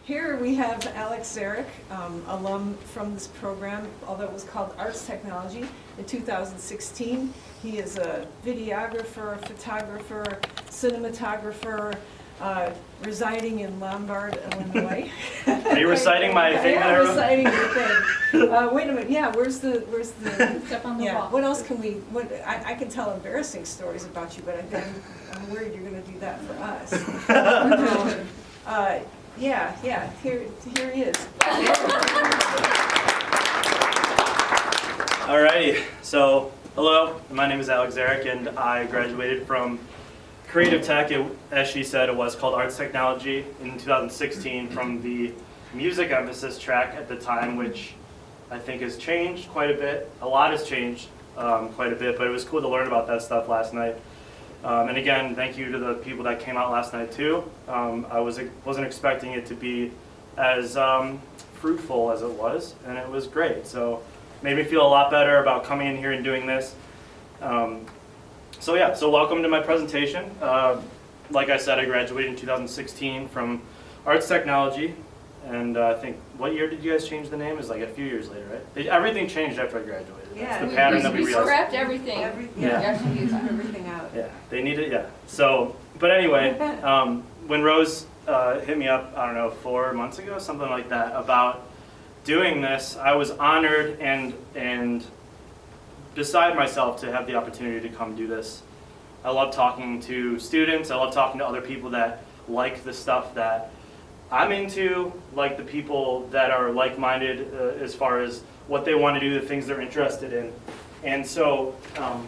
Here we have Alex Zarek, alum from this program, although it was called Arts Technology in 2016. He is a videographer, photographer, cinematographer, residing in Lombard, Illinois. Are you reciting my thing? I am reciting your thing. Wait a minute, yeah, where's the Step on the wall. what else can we, I can tell embarrassing stories about you, but I'm worried you're gonna do that for us. Yeah, here he is. Alrighty, so hello, my name is Alex Zarek, and I graduated from Creative Tech. As she said, it was called Arts Technology in 2016 from the music emphasis track at the time, which I think has changed quite a bit. A lot has changed quite a bit, but it was cool to learn about that stuff last night. And again, thank you to the people that came out last night too. I wasn't expecting it to be as fruitful as it was, and it was great. So made me feel a lot better about coming in here and doing this. So welcome to my presentation. Like I said, I graduated in 2016 from Arts Technology, and I think, what year did you guys change the name? It was like a few years later, right? Everything changed after I graduated. Yeah, that's the pattern that we realized. Scrapped everything. Everything out. Yeah, they needed, yeah. So, but anyway, when Rose hit me up, I don't know, 4 months ago, something like that, about doing this, I was honored and beside myself to have the opportunity to come do this. I love talking to students. I love talking to other people that like the stuff that I'm into, like the people that are like-minded as far as what they want to do, the things they're interested in. And so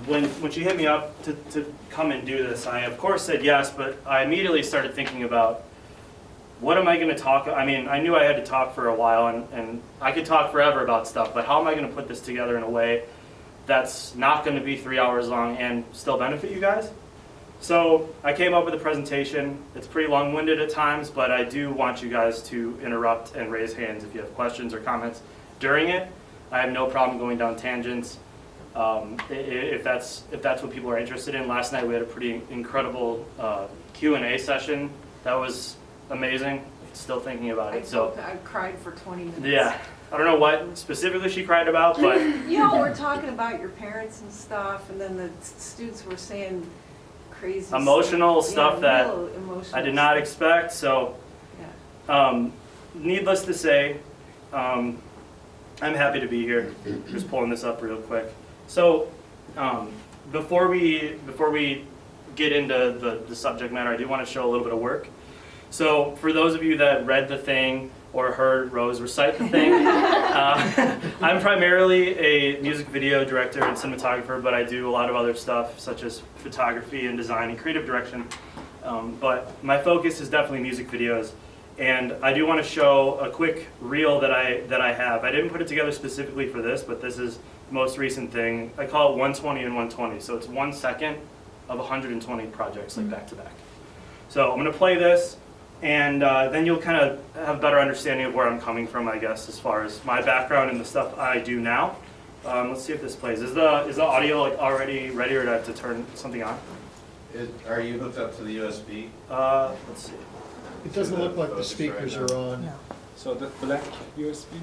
when she hit me up to come and do this, I of course said yes, but I immediately started thinking about, what am I going to talk? I mean, I knew I had to talk for a while, and I could talk forever about stuff, but how am I going to put this together in a way that's not going to be 3 hours long and still benefit you guys? So I came up with a presentation. It's pretty long-winded at times, but I do want you guys to interrupt and raise hands if you have questions or comments during it. I have no problem going down tangents if that's what people are interested in. Last night we had a pretty incredible Q&A session. That was amazing. Still thinking about it. I cried for 20 minutes. Yeah. I don't know what specifically she cried about, but you know, we're talking about your parents and stuff, and then the students were saying crazy emotional stuff that I did not expect. So, needless to say, I'm happy to be here. Just pulling this up real quick. So, before we get into the subject matter, I do want to show a little bit of work. So, for those of you that read the thing or heard Rose recite the thing, I'm primarily a music video director and cinematographer, but I do a lot of other stuff such as photography and design and creative direction. But my focus is definitely music videos, and I do want to show a quick reel that I have. I didn't put it together specifically for this, but this is the most recent thing. I call it 120 and 120, so it's 1 second of 120 projects, like back to back. So I'm going to play this, and then you'll kind of have a better understanding of where I'm coming from, I guess, as far as my background and the stuff I do now. Let's see if this plays. Is the audio like already ready, or do I have to turn something on? Are you hooked up to the USB? Let's see. It doesn't look like the speakers are on. No. So the black USB?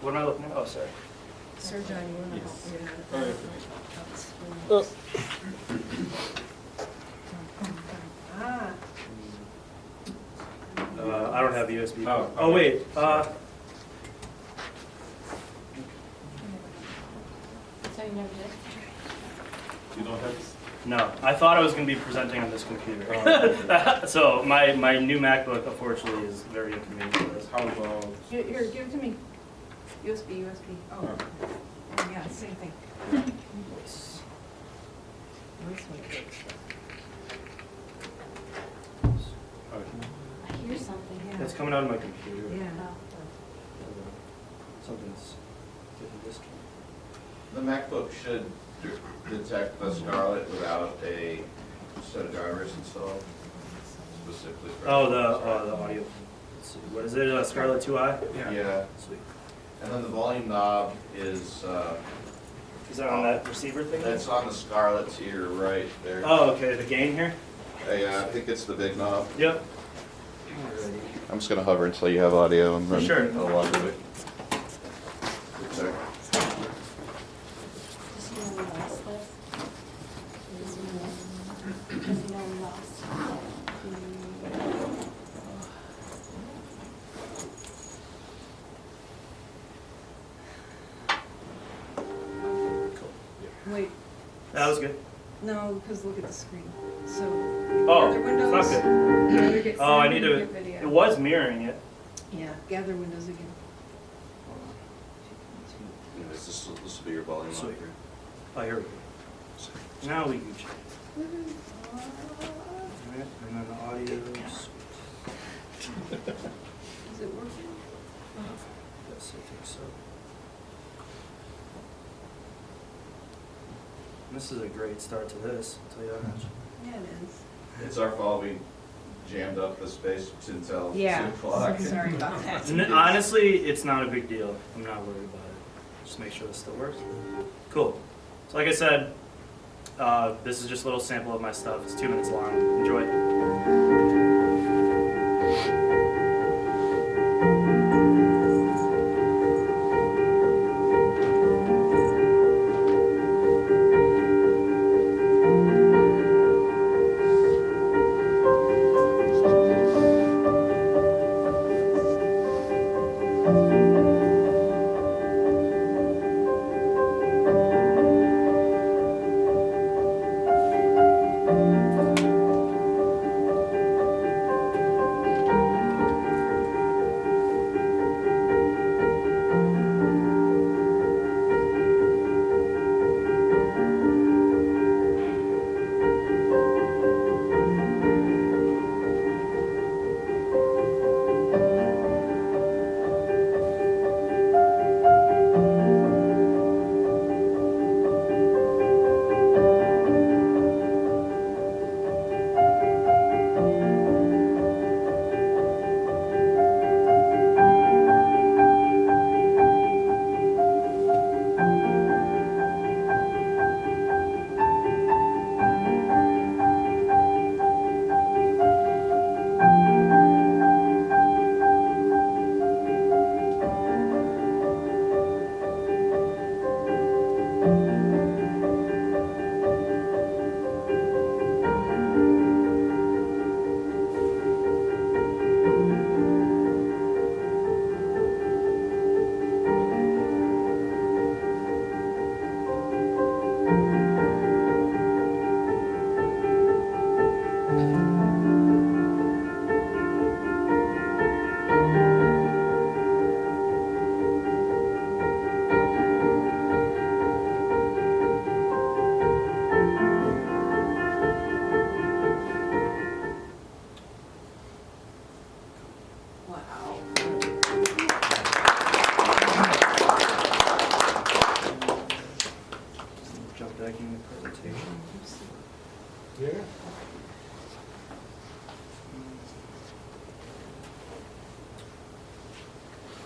What am I looking at? Oh, sorry. Sir John, you want to Yes. help me? Oh, Ah, I don't have the USB. Oh, Oh wait. So you never did? You don't have this? No, I thought I was going to be presenting on this computer. Oh, So my new MacBook, unfortunately, is very inconvenient for this. how about... here, give it to me. USB. Oh, yeah, same thing. This one. I hear something. Yeah. It's coming out of my computer. Yeah. Something's getting disconnected. The MacBook should detect the Scarlett without a set of drivers installed, specifically for... Oh, the audio. Let's see. What is it? Scarlett 2i? Yeah. Sweet. And then the volume knob is, Is that on that receiver thing? it's on the Scarlett to your right there. Oh, okay. The gain here? Yeah, I think it's the big knob. Yep. Alrighty. I'm just gonna hover until you have audio and then Sure. I'll walk away. Sorry. Does he know we lost this? Does he know we lost? Wait, That was good. no, because look at the screen. So, Oh, gather it's windows. not good. Gather get Oh, I sound need and to, get video. it was mirroring it. Yeah, gather windows again. This will be your volume Sweet. on here. Oh, here we go. Now we can check. Alright, and then the audio. Is it working? Yes, I think so. This is a great start to this, I'll tell you that much. Yeah, it is. It's our fault, we jammed up the space until 2 Yeah, o'clock. sorry about that. Honestly, it's not a big deal. I'm not worried about it. Just make sure this still works. Cool. So like I said, this is just a little sample of my stuff. It's 2 minutes long. Enjoy.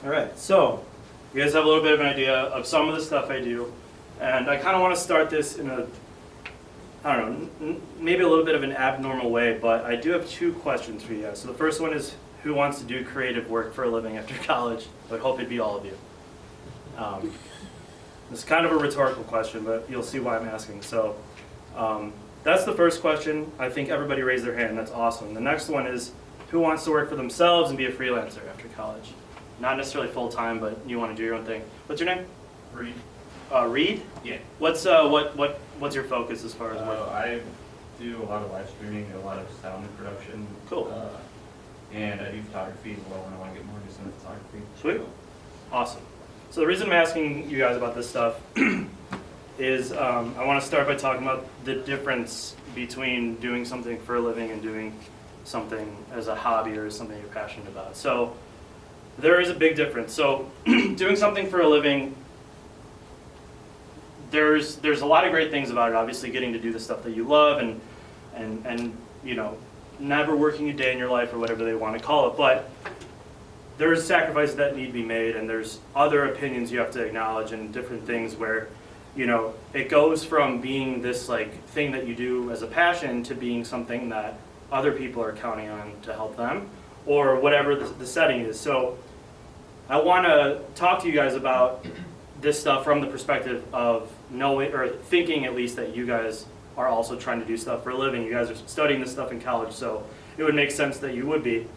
All right, so you guys have a little bit of an idea of some of the stuff I do, and I kind of want to start this in a, I don't know, maybe a little bit of an abnormal way, but I do have 2 questions for you guys. So the first one is, who wants to do creative work for a living after college? I would hope it'd be all of you. It's kind of a rhetorical question, but you'll see why I'm asking. So that's the first question. I think everybody raised their hand. That's awesome. The next one is, who wants to work for themselves and be a freelancer after college? Not necessarily full-time, but you want to do your own thing. What's your name? Reed. Reed? Yeah. What's what's your focus as far as work? I do a lot of live streaming, a lot of sound production. Cool. And I do photography as well when I want to get more into cinematography. Sweet. Awesome. So the reason I'm asking you guys about this stuff is I want to start by talking about the difference between doing something for a living and doing something as a hobby or something you're passionate about. So there is a big difference. So doing something for a living, there's a lot of great things about it. Obviously, getting to do the stuff that you love and you know, never working a day in your life or whatever they want to call it. But there's sacrifices that need to be made, and there's other opinions you have to acknowledge and different things where, you know, it goes from being this like thing that you do as a passion to being something that other people are counting on to help them, or whatever the setting is. So I want to talk to you guys about this stuff from the perspective of knowing, or thinking at least, that you guys are also trying to do stuff for a living. You guys are studying this stuff in college, so it would make sense that you would be.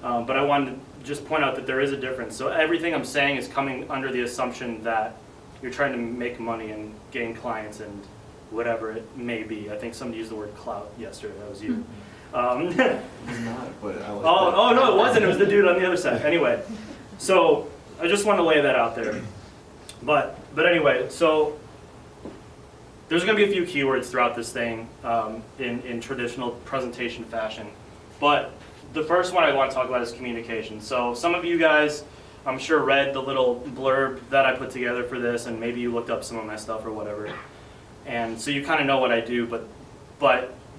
But I wanted to just point out that there is a difference. So everything I'm saying is coming under the assumption that you're trying to make money and gain clients and whatever it may be. I think somebody used the word clout yesterday. That was you. It's not, but I was. Oh no, it wasn't. It was the dude on the other side. Anyway, so I just want to lay that out there. But anyway, so there's going to be a few keywords throughout this thing in traditional presentation fashion. But the first one I want to talk about is communication. So some of you guys, I'm sure, read the little blurb that I put together for this, and maybe you looked up some of my stuff or whatever. And so you kind of know what I do, but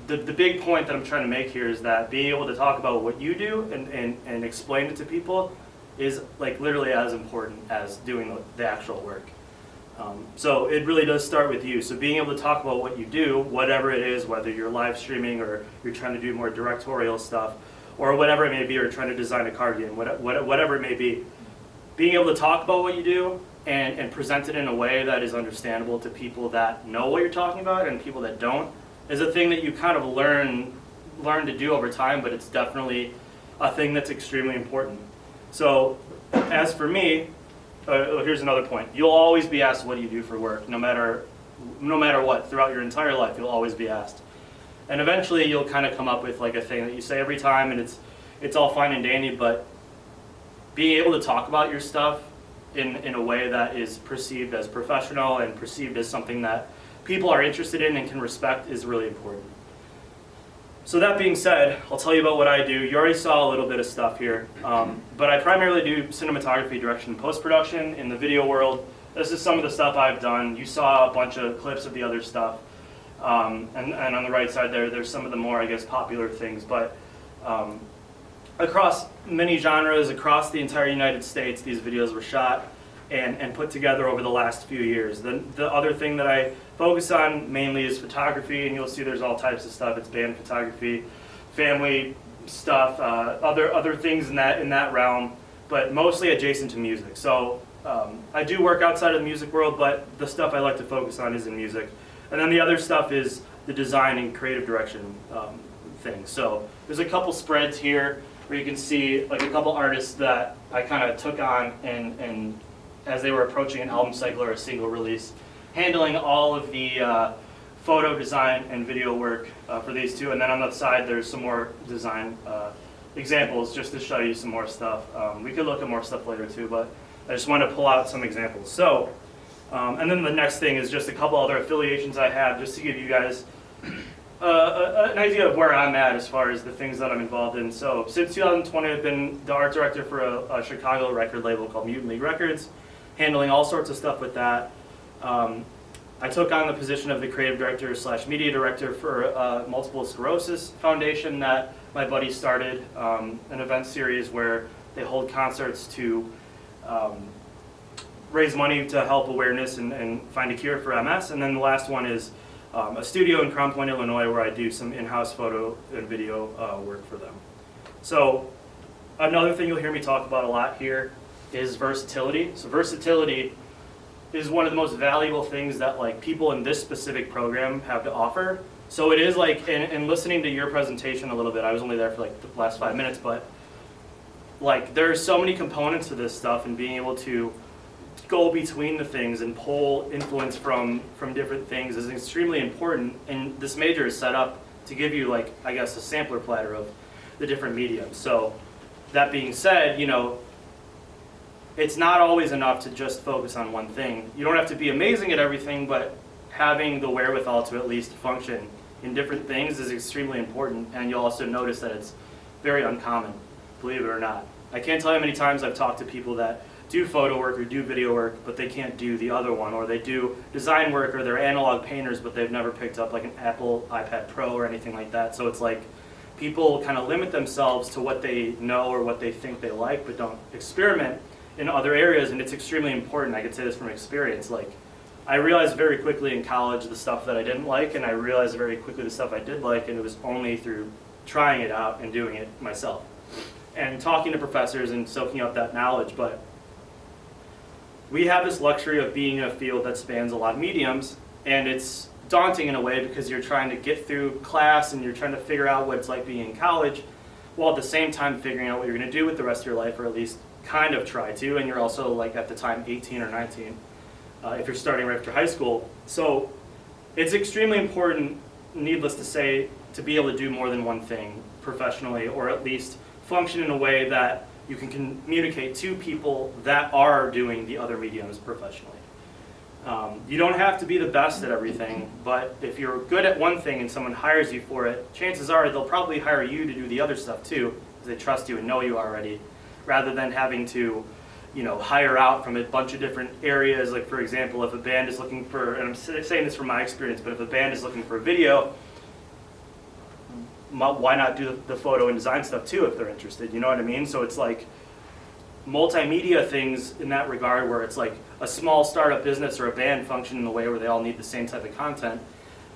the big point that I'm trying to make here is that being able to talk about what you do and explain it to people is like literally as important as doing the actual work. So it really does start with you. So being able to talk about what you do, whatever it is, whether you're live streaming or you're trying to do more directorial stuff, or whatever it may be, or trying to design a card game, whatever it may be, being able to talk about what you do and present it in a way that is understandable to people that know what you're talking about and people that don't is a thing that you kind of learn to do over time, but it's definitely a thing that's extremely important. So as for me, here's another point. You'll always be asked, what do you do for work? No matter what, throughout your entire life, you'll always be asked. And eventually you'll kind of come up with like a thing that you say every time, and it's all fine and dandy, but being able to talk about your stuff in a way that is perceived as professional and perceived as something that people are interested in and can respect is really important. So that being said, I'll tell you about what I do. You already saw a little bit of stuff here, but I primarily do cinematography, direction, and post-production in the video world. This is some of the stuff I've done. You saw a bunch of clips of the other stuff, and on the right side there's some of the more, I guess, popular things. But across many genres, across the entire United States, these videos were shot and put together over the last few years. The other thing that I focus on mainly is photography, and you'll see there's all types of stuff. It's band photography, family stuff, other things in that realm, but mostly adjacent to music. So I do work outside of the music world, but the stuff I like to focus on is in music. And then the other stuff is the design and creative direction thing. So there's a couple spreads here where you can see like a couple artists that I kind of took on and as they were approaching an album cycle or a single release, handling all of the photo design and video work for these two. And then on the side there's some more design examples just to show you some more stuff. We could look at more stuff later too, but I just want to pull out some examples. So, and then the next thing is just a couple other affiliations I have just to give you guys an idea of where I'm at as far as the things that I'm involved in. So since 2020, I've been the art director for a Chicago record label called Mutant League Records, handling all sorts of stuff with that. I took on the position of the creative director / media director for Multiple Sclerosis Foundation that my buddy started, an event series where they hold concerts to raise money to help awareness and find a cure for MS. And then the last one is a studio in Crown Point, Illinois, where I do some in-house photo and video work for them. So another thing you'll hear me talk about a lot here is versatility. So versatility is one of the most valuable things that like people in this specific program have to offer. So it is like, in listening to your presentation a little bit, I was only there for like the last 5 minutes, but like there are so many components to this stuff, and being able to go between the things and pull influence from different things is extremely important. And this major is set up to give you like, I guess, a sampler platter of the different mediums. So that being said, you know, it's not always enough to just focus on one thing. You don't have to be amazing at everything, but having the wherewithal to at least function in different things is extremely important. And you'll also notice that it's very uncommon, believe it or not. I can't tell you how many times I've talked to people that do photo work or do video work, but they can't do the other one, or they do design work, or they're analog painters, but they've never picked up like an Apple iPad Pro or anything like that. So it's like people kind of limit themselves to what they know or what they think they like, but don't experiment in other areas. And it's extremely important. I can say this from experience. Like, I realized very quickly in college the stuff that I didn't like, and I realized very quickly the stuff I did like, and it was only through trying it out and doing it myself. and talking to professors and soaking up that knowledge. But we have this luxury of being in a field that spans a lot of mediums, and it's daunting in a way because you're trying to get through class and you're trying to figure out what it's like being in college, while at the same time figuring out what you're going to do with the rest of your life, or at least kind of try to. And you're also, like, at the time 18 or 19 if you're starting right after high school. So it's extremely important, needless to say, to be able to do more than one thing professionally, or at least function in a way that you can communicate to people that are doing the other mediums professionally. You don't have to be the best at everything, but if you're good at one thing and someone hires you for it, chances are they'll probably hire you to do the other stuff too, because they trust you and know you already, rather than having to, you know, hire out from a bunch of different areas. Like, for example, if a band is looking for, and I'm saying this from my experience, but if a band is looking for a video, why not do the photo and design stuff too if they're interested? You know what I mean? So it's like multimedia things in that regard, where it's like a small startup business or a band function in a way where they all need the same type of content.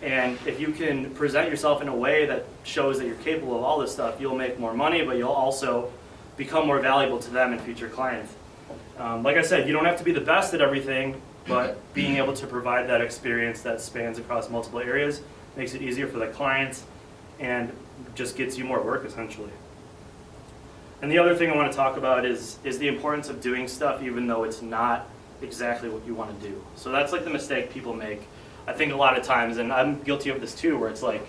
And if you can present yourself in a way that shows that you're capable of all this stuff, you'll make more money, but you'll also become more valuable to them and future clients. Like I said, you don't have to be the best at everything, but being able to provide that experience that spans across multiple areas makes it easier for the clients and just gets you more work, essentially. And the other thing I want to talk about is the importance of doing stuff even though it's not exactly what you want to do. So that's like the mistake people make, I think, a lot of times, and I'm guilty of this too, where it's like,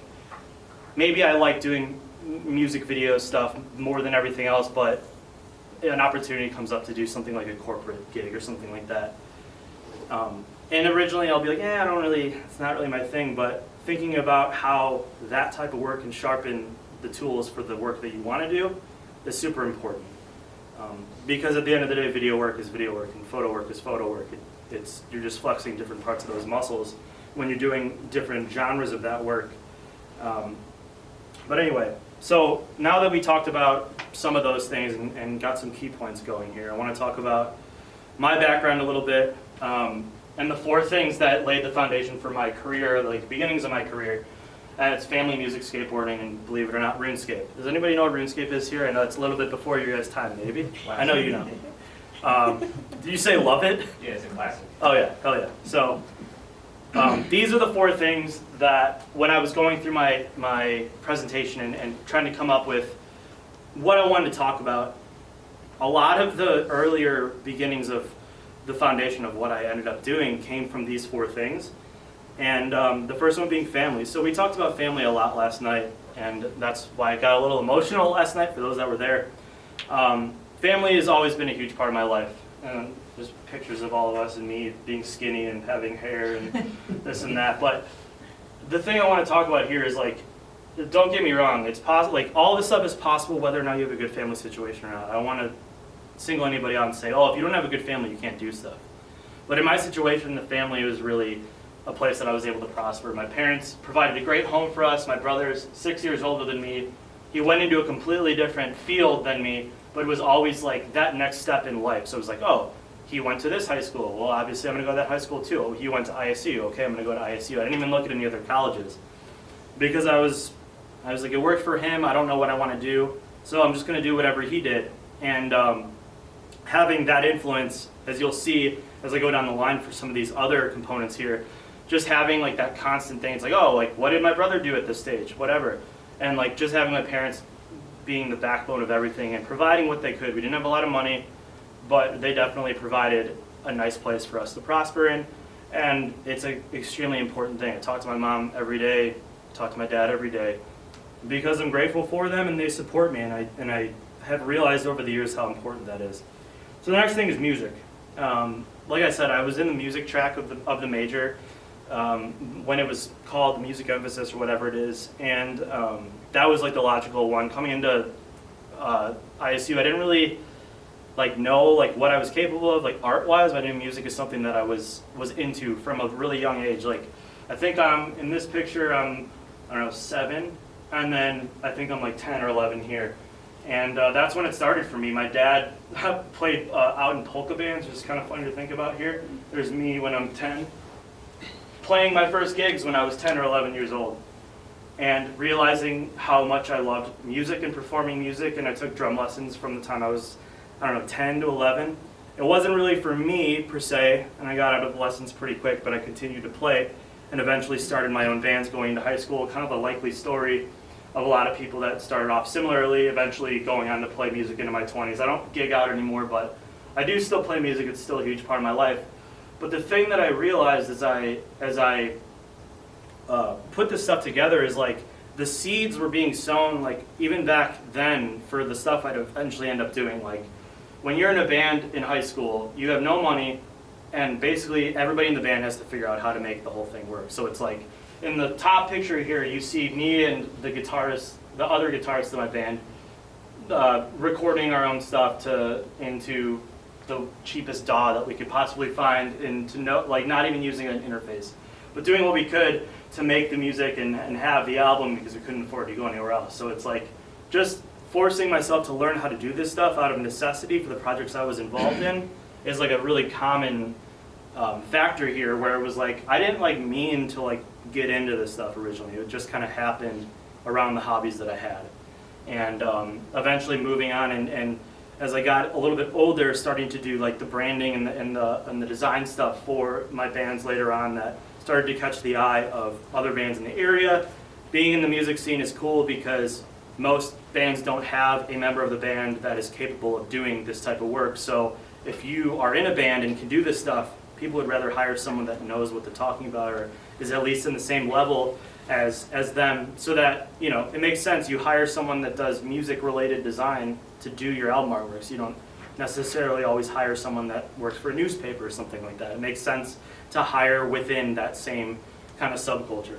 maybe I like doing music video stuff more than everything else, but an opportunity comes up to do something like a corporate gig or something like that. And originally I'll be like, it's not really my thing, but thinking about how that type of work can sharpen the tools for the work that you want to do is super important. Because at the end of the day, video work is video work and photo work is photo work. You're just flexing different parts of those muscles when you're doing different genres of that work. But anyway, so now that we talked about some of those things and got some key points going here, I want to talk about my background a little bit, and the 4 things that laid the foundation for my career, like the beginnings of my career. And it's family, music, skateboarding, and believe it or not, RuneScape. Does anybody know what RuneScape is here? I know it's a little bit before your guys' time, maybe. I know you know. Did you say love it? Yeah, it's a classic. Oh yeah, hell yeah. So these are the 4 things that when I was going through my presentation and trying to come up with what I wanted to talk about, a lot of the earlier beginnings of the foundation of what I ended up doing came from these 4 things. And the first one being family. So we talked about family a lot last night, and that's why I got a little emotional last night for those that were there. Family has always been a huge part of my life. There's pictures of all of us and me being skinny and having hair and this and that. But the thing I want to talk about here is, like, don't get me wrong, it's possible. Like, all this stuff is possible whether or not you have a good family situation or not. I don't want to single anybody out and say, oh, if you don't have a good family, you can't do stuff. But in my situation, the family was really a place that I was able to prosper. My parents provided a great home for us. My brother's 6 years older than me. He went into a completely different field than me, but it was always like that next step in life. So it was like, oh, he went to this high school. Well, obviously I'm going to go to that high school too. Oh, he went to ISU. Okay, I'm going to go to ISU. I didn't even look at any other colleges because I was like, it worked for him. I don't know what I want to do, so I'm just going to do whatever he did. And having that influence, as you'll see as I go down the line for some of these other components here, just having like that constant thing. It's like, oh, like, what did my brother do at this stage? Whatever. And like just having my parents being the backbone of everything and providing what they could. We didn't have a lot of money, but they definitely provided a nice place for us to prosper in. And it's an extremely important thing. I talk to my mom every day, talk to my dad every day, because I'm grateful for them and they support me. And I have realized over the years how important that is. So the next thing is music. Like I said, I was in the music track of the major. When it was called music emphasis or whatever it is, and that was like the logical one. Coming into ISU, I didn't really like know like what I was capable of, like art-wise, but I knew music is something that I was into from a really young age. Like, I think I'm in this picture, I don't know, 7, and then I think I'm like 10 or 11 here, and that's when it started for me. My dad played out in polka bands, which is kind of funny to think about here. There's me when I'm 10. Playing my first gigs when I was 10 or 11 years old. and realizing how much I loved music and performing music, and I took drum lessons from the time I was, I don't know, 10 to 11. It wasn't really for me per se, and I got out of lessons pretty quick, but I continued to play and eventually started my own bands going into high school, kind of a likely story of a lot of people that started off similarly, eventually going on to play music into my 20s. I don't gig out anymore, but I do still play music. It's still a huge part of my life. But the thing that I realized as I put this stuff together is like the seeds were being sown, like even back then, for the stuff I'd eventually end up doing. Like when you're in a band in high school, you have no money, and basically everybody in the band has to figure out how to make the whole thing work. So it's like in the top picture here, you see me and the guitarist, the other guitarist in my band, recording our own stuff into the cheapest DAW that we could possibly find, and like not even using an interface, but doing what we could to make the music and have the album, because we couldn't afford to go anywhere else. So it's like just forcing myself to learn how to do this stuff out of necessity for the projects I was involved in is like a really common factor here, where it was like I didn't like mean to like get into this stuff originally. It just kind of happened around the hobbies that I had, and eventually moving on and as I got a little bit older, starting to do like the branding and the design stuff for my bands later on, that started to catch the eye of other bands in the area. Being in the music scene is cool because most bands don't have a member of the band that is capable of doing this type of work. So if you are in a band and can do this stuff, people would rather hire someone that knows what they're talking about or is at least in the same level as them, so that, you know, it makes sense. You hire someone that does music related design to do your album artwork. So you don't necessarily always hire someone that works for a newspaper or something like that. It makes sense to hire within that same kind of subculture.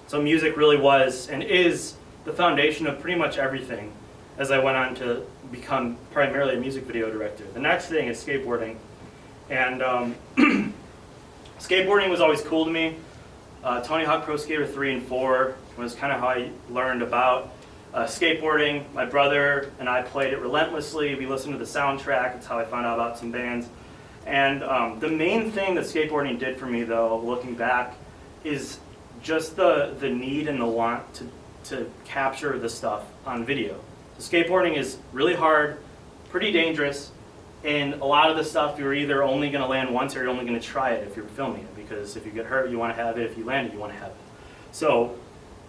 So music really was and is the foundation of pretty much everything as I went on to become primarily a music video director. The next thing is skateboarding. And skateboarding was always cool to me. Tony Hawk Pro Skater 3 and 4 was kind of how I learned about skateboarding. My brother and I played it relentlessly. We listened to the soundtrack. That's how I found out about some bands. And the main thing that skateboarding did for me, though, looking back, is just the need and the want to capture the stuff on video. So skateboarding is really hard, pretty dangerous, and a lot of the stuff you're either only going to land once or you're only going to try it if you're filming it, because if you get hurt, you want to have it. If you land it, you want to have it. So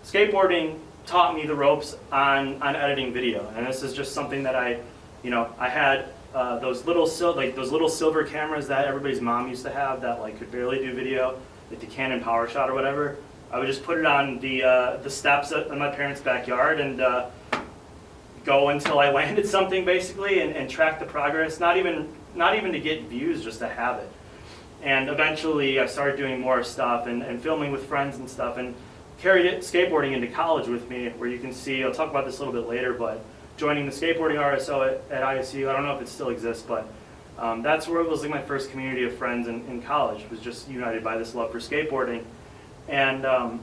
skateboarding taught me the ropes on editing video, and this is just something that I had those little silver cameras that everybody's mom used to have that like could barely do video, like the Canon PowerShot or whatever. I would just put it on the steps in my parents' backyard and go until I landed something, basically, and track the progress. Not even to get views, just to have it. And eventually, I started doing more stuff and filming with friends and stuff, and carried skateboarding into college with me, where you can see. I'll talk about this a little bit later, but joining the skateboarding RSO at ISU. I don't know if it still exists, but that's where it was like my first community of friends in college, was just united by this love for skateboarding. And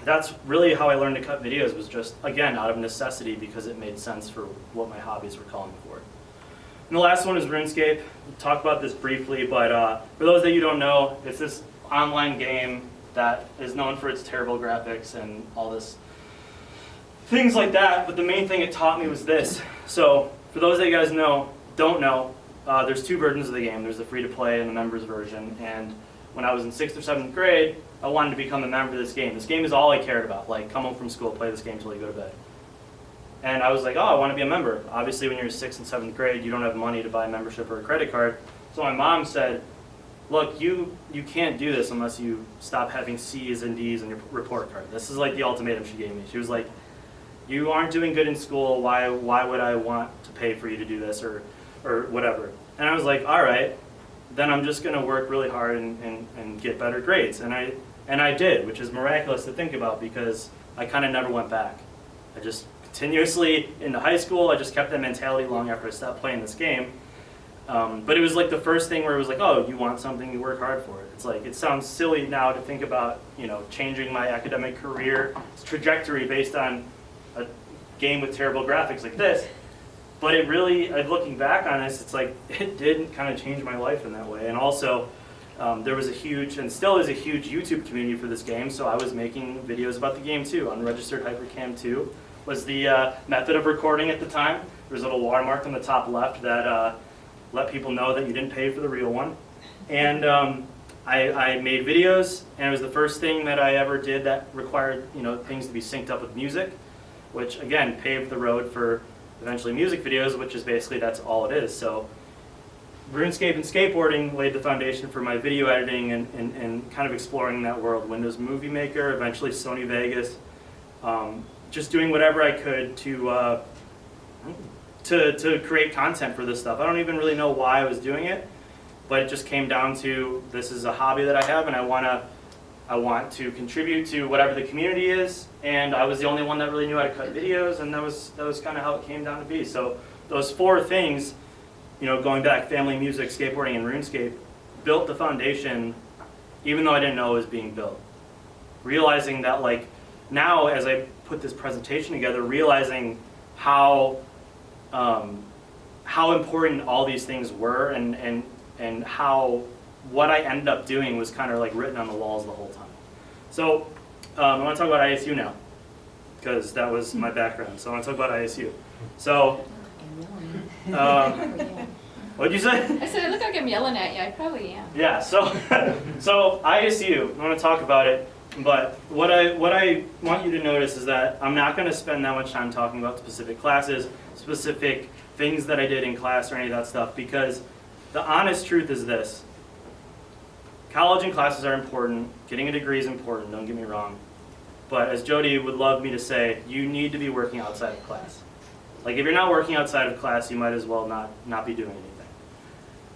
that's really how I learned to cut videos, was just, again, out of necessity, because it made sense for what my hobbies were calling for. And the last one is RuneScape. We'll talk about this briefly, but for those that you don't know, it's this online game that is known for its terrible graphics and all this things like that, but the main thing it taught me was this. So for those that you guys don't know, there's two versions of the game. There's the free-to-play and the members version, and when I was in 6th or 7th grade, I wanted to become a member of this game. This game is all I cared about, like come home from school, play this game until you go to bed. And I was like, oh, I want to be a member. Obviously, when you're in 6th and 7th grade, you don't have money to buy a membership or a credit card. So my mom said, look, you can't do this unless you stop having C's and D's on your report card. This is like the ultimatum she gave me. She was like, you aren't doing good in school, why would I want to pay for you to do this or whatever? And I was like, all right, then I'm just going to work really hard and get better grades. And I did, which is miraculous to think about, because I kind of never went back. I just continuously, into high school, I just kept that mentality long after I stopped playing this game. But it was like the first thing where it was like, oh, you want something, you work hard for it. It's like, it sounds silly now to think about, changing my academic career trajectory based on a game with terrible graphics like this. But it really, looking back on this, it's like, it did kind of change my life in that way. And also, There was a huge, and still is a huge, YouTube community for this game, so I was making videos about the game too. Unregistered Hypercam 2 was the method of recording at the time. There was a little watermark on the top left that let people know that you didn't pay for the real one. And I made videos, and it was the first thing that I ever did that required things to be synced up with music, which again paved the road for eventually music videos, which is basically that's all it is. So RuneScape and skateboarding laid the foundation for my video editing and kind of exploring that world. Windows Movie Maker, eventually Sony Vegas, just doing whatever I could to create content for this stuff. I don't even really know why I was doing it, but it just came down to this is a hobby that I have, and I want to contribute to whatever the community is. And I was the only one that really knew how to cut videos, and that was kind of how it came down to be. So those four things, going back, family, music, skateboarding, and RuneScape, built the foundation, even though I didn't know it was being built. Realizing that, like, now as I put this presentation together, realizing how important all these things were, and how what I ended up doing was kind of like written on the walls the whole time. So I want to talk about ISU now, because that was my background. So I want to talk about ISU. So what'd you say? I said, I look like I'm yelling at you. I probably am. Yeah, so ISU, I want to talk about it, but what I want you to notice is that I'm not going to spend that much time talking about specific classes, specific things that I did in class or any of that stuff, because the honest truth is this. College and classes are important, getting a degree is important, don't get me wrong, but as Jody would love me to say, you need to be working outside of class. Like, if you're not working outside of class, you might as well not be doing anything.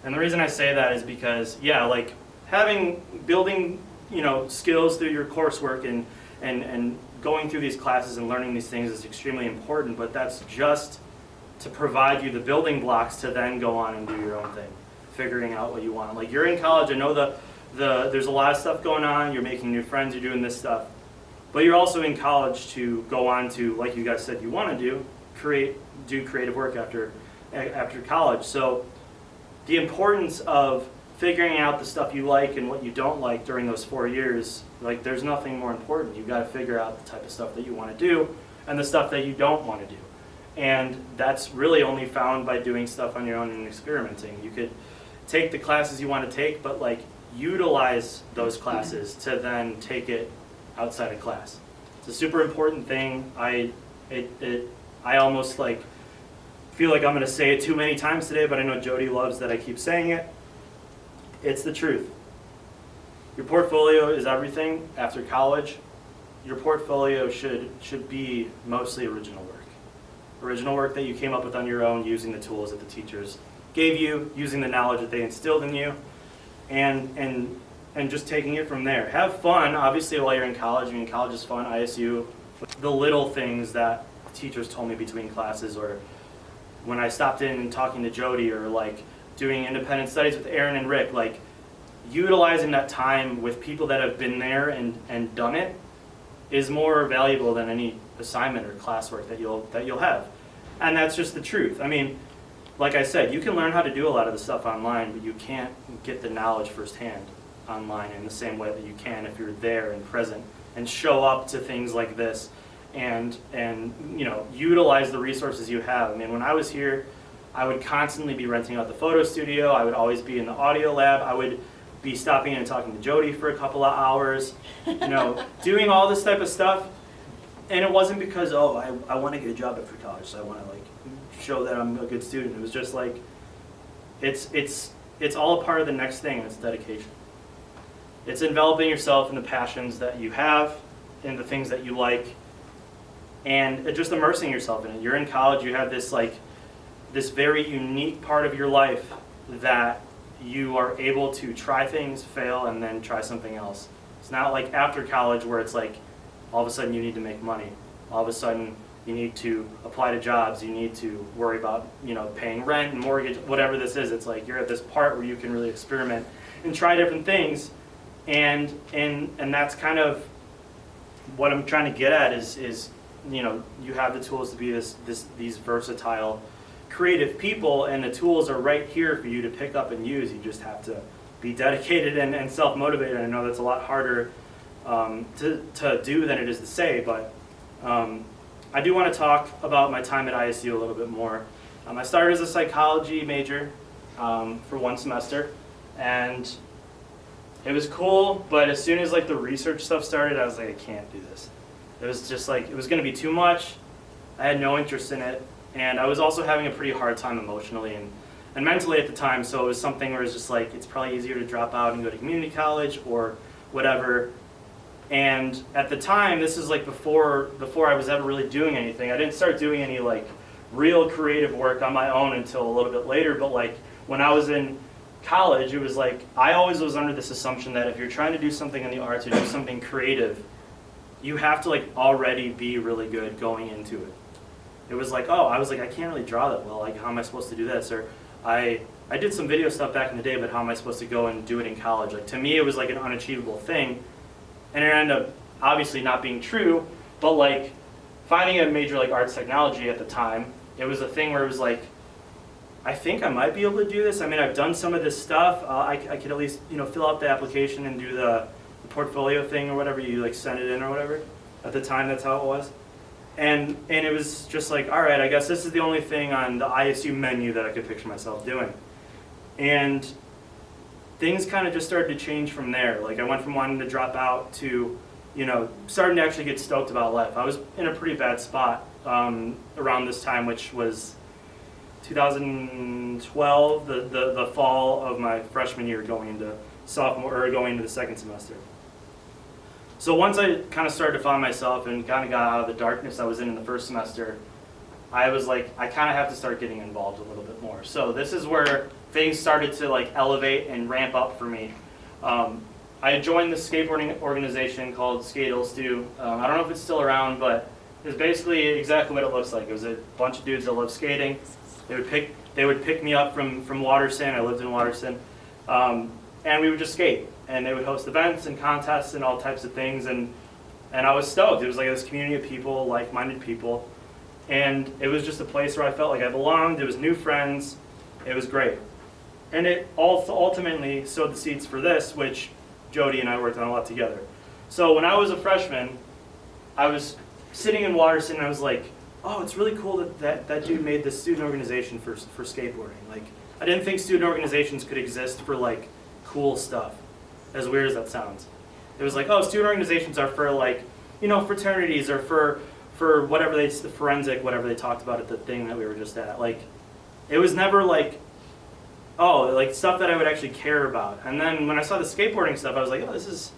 And the reason I say that is because, yeah, like building, skills through your coursework and going through these classes and learning these things is extremely important, but that's just to provide you the building blocks to then go on and do your own thing, figuring out what you want. Like, you're in college, I know there's a lot of stuff going on, you're making new friends, you're doing this stuff, but you're also in college to go on to, like you guys said you want to do creative work after college. So the importance of figuring out the stuff you like and what you don't like during those 4 years, like, there's nothing more important. You've got to figure out the type of stuff that you want to do and the stuff that you don't want to do. And that's really only found by doing stuff on your own and experimenting. You could take the classes you want to take, but like utilize those classes to then take it outside of class. It's a super important thing. I almost like feel like I'm going to say it too many times today, but I know Jody loves that I keep saying it. It's the truth. Your portfolio is everything after college. Your portfolio should be mostly original work. Original work that you came up with on your own using the tools that the teachers gave you, using the knowledge that they instilled in you, and just taking it from there. Have fun, obviously, while you're in college. I mean, college is fun, ISU. The little things that the teachers told me between classes, or when I stopped in and talking to Jody, or like doing independent studies with Aaron and Rick, like utilizing that time with people that have been there and done it is more valuable than any assignment or classwork that you'll have. And that's just the truth. I mean, like I said, you can learn how to do a lot of the stuff online, but you can't get the knowledge firsthand online in the same way that you can if you're there and present and show up to things like this and utilize the resources you have. I mean, when I was here, I would constantly be renting out the photo studio. I would always be in the audio lab. I would be stopping in and talking to Jody for a couple of hours, doing all this type of stuff. And it wasn't because, I want to get a job after college, so I want to like show that I'm a good student. It was just like, it's all a part of the next thing, and it's dedication. It's enveloping yourself in the passions that you have, in the things that you like, and just immersing yourself in it. You're in college, you have this very unique part of your life that you are able to try things, fail, and then try something else. It's not like after college where it's like all of a sudden you need to make money. All of a sudden you need to apply to jobs. You need to worry about paying rent and mortgage, whatever this is. It's like you're at this part where you can really experiment and try different things. And that's kind of what I'm trying to get at is you have the tools to be these versatile, creative people, and the tools are right here for you to pick up and use. You just have to be dedicated and self-motivated. I know that's a lot harder to do than it is to say, but I do want to talk about my time at ISU a little bit more. I started as a psychology major for one semester, and it was cool, but as soon as like the research stuff started, I was like, I can't do this. It was just like, it was going to be too much. I had no interest in it, and I was also having a pretty hard time emotionally and mentally at the time, so it was something where it's just like, it's probably easier to drop out and go to community college or whatever. And at the time, this is like before I was ever really doing anything. I didn't start doing any like real creative work on my own until a little bit later, but like when I was in college, it was like, I always was under this assumption that if you're trying to do something in the arts or do something creative, you have to like already be really good going into it. It was like, oh, I was like, I can't really draw that well, like how am I supposed to do this? Or I did some video stuff back in the day, but how am I supposed to go and do it in college? Like to me, it was like an unachievable thing. And it ended up obviously not being true, but like finding a major like arts technology at the time, it was a thing where it was like, I think I might be able to do this. I mean, I've done some of this stuff. I could at least, you know, fill out the application and do the portfolio thing or whatever, you like send it in or whatever. At the time, that's how it was. And it was just like, all right, I guess this is the only thing on the ISU menu that I could picture myself doing. And things kind of just started to change from there. Like I went from wanting to drop out to, you know, starting to actually get stoked about life. I was in a pretty bad spot around this time, which was 2012, the fall of my freshman year, going into sophomore or going into the second semester. So once I kind of started to find myself and kind of got out of the darkness I was in the first semester, I was like, I kind of have to start getting involved a little bit more. So this is where things started to like elevate and ramp up for me. I joined this skateboarding organization called Skate Ilstu. I don't know if it's still around, but it's basically exactly what it looks like. It was a bunch of dudes that love skating. They would pick me up from Waterson. I lived in Waterson, and we would just skate. And they would host events and contests and all types of things. And I was stoked. It was like this community of people, like-minded people. And it was just a place where I felt like I belonged. It was new friends. It was great. And it also ultimately sowed the seeds for this, which Jody and I worked on a lot together. So when I was a freshman, I was sitting in Waterson and I was like, oh, it's really cool that dude made this student organization for skateboarding. Like, I didn't think student organizations could exist for like cool stuff, as weird as that sounds. It was like, oh, student organizations are for like, you know, fraternities or for whatever the forensic, whatever they talked about at the thing that we were just at. Like, it was never like, oh, like stuff that I would actually care about. And then when I saw the skateboarding stuff, I was like, oh, this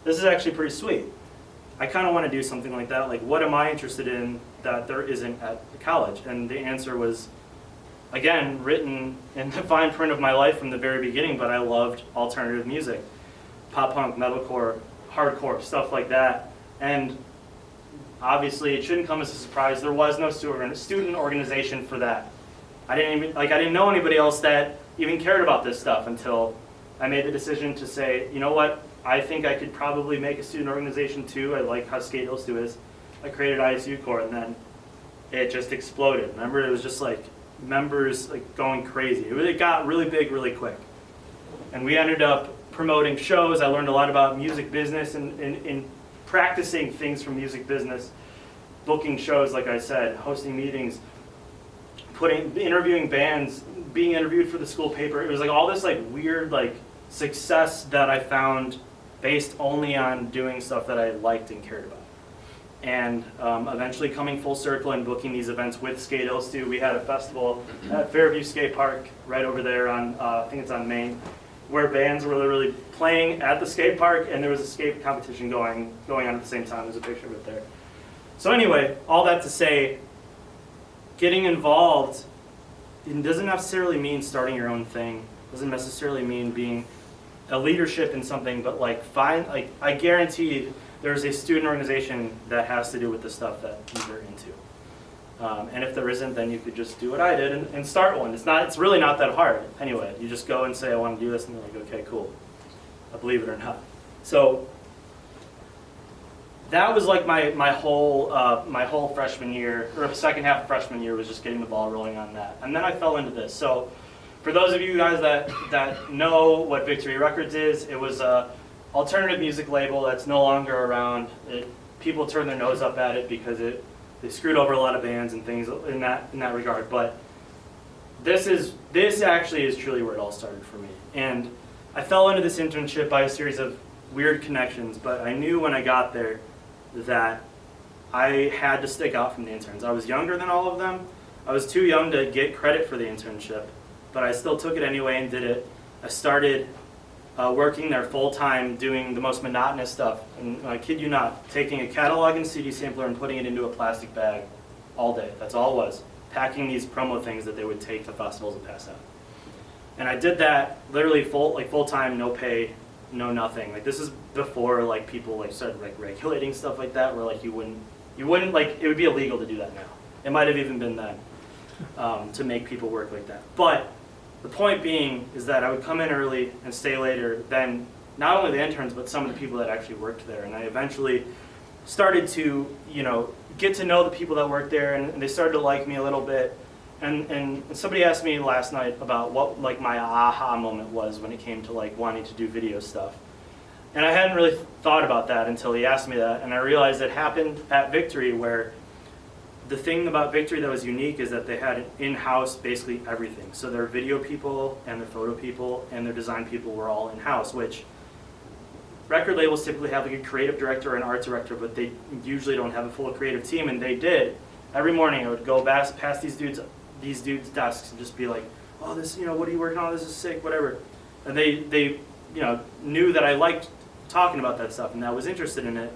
is actually pretty sweet. I kind of want to do something like that. Like, what am I interested in that there isn't at college? And the answer was, again, written in the fine print of my life from the very beginning, but I loved alternative music. Pop punk, metalcore, hardcore, stuff like that. And obviously, it shouldn't come as a surprise. There was no student organization for that. I didn't know anybody else that even cared about this stuff until I made the decision to say, you know what, I think I could probably make a student organization too. I like how Skate Ilstu is. I created ISU Core, and then it just exploded. Remember, it was just like members like going crazy. It got really big really quick. And we ended up promoting shows. I learned a lot about music business and practicing things from music business, booking shows, like I said, hosting meetings, interviewing bands, being interviewed for the school paper. It was like all this like weird like success that I found based only on doing stuff that I liked and cared about. And eventually coming full circle and booking these events with Skate Ilstu. We had a festival at Fairview Skate Park right over there on, I think it's on Main, where bands were literally playing at the skate park, and there was a skate competition going on at the same time. There's a picture of it there. So anyway, all that to say, getting involved, it doesn't necessarily mean starting your own thing. It doesn't necessarily mean being a leadership in something, but like I guarantee there's a student organization that has to do with the stuff that you're into. And if there isn't, then you could just do what I did and start one. It's really not that hard. Anyway, you just go and say, I want to do this, and you're like, okay, cool. I believe it or not. So that was like my whole freshman year, or second half of freshman year, was just getting the ball rolling on that. And then I fell into this. So for those of you guys that know what Victory Records is, it was a alternative music label that's no longer around. People turn their nose up at it because they screwed over a lot of bands and things in that regard. But this actually is truly where it all started for me. And I fell into this internship by a series of weird connections, but I knew when I got there that I had to stick out from the interns. I was younger than all of them. I was too young to get credit for the internship, but I still took it anyway and did it. I started working there full-time, doing the most monotonous stuff. And I kid you not, taking a catalog and CD sampler and putting it into a plastic bag all day. That's all it was. Packing these promo things that they would take to festivals and pass out. And I did that literally full-time, no pay, no nothing. Like, this is before like people like started like regulating stuff like that, where like you wouldn't like, it would be illegal to do that now. It might have even been then, to make people work like that. But the point being is that I would come in early and stay later than not only the interns, but some of the people that actually worked there. And I eventually started to, get to know the people that worked there, and they started to like me a little bit. And somebody asked me last night about what like my aha moment was when it came to like wanting to do video stuff. And I hadn't really thought about that until he asked me that, and I realized it happened at Victory, where the thing about Victory that was unique is that they had in-house basically everything. So their video people and their photo people and their design people were all in-house, which record labels typically have like a creative director or an art director, but they usually don't have a full creative team, and they did. Every morning I would go past these dudes' desks and just be like, oh, this, what are you working on? This is sick, whatever. And they knew that I liked talking about that stuff and that I was interested in it.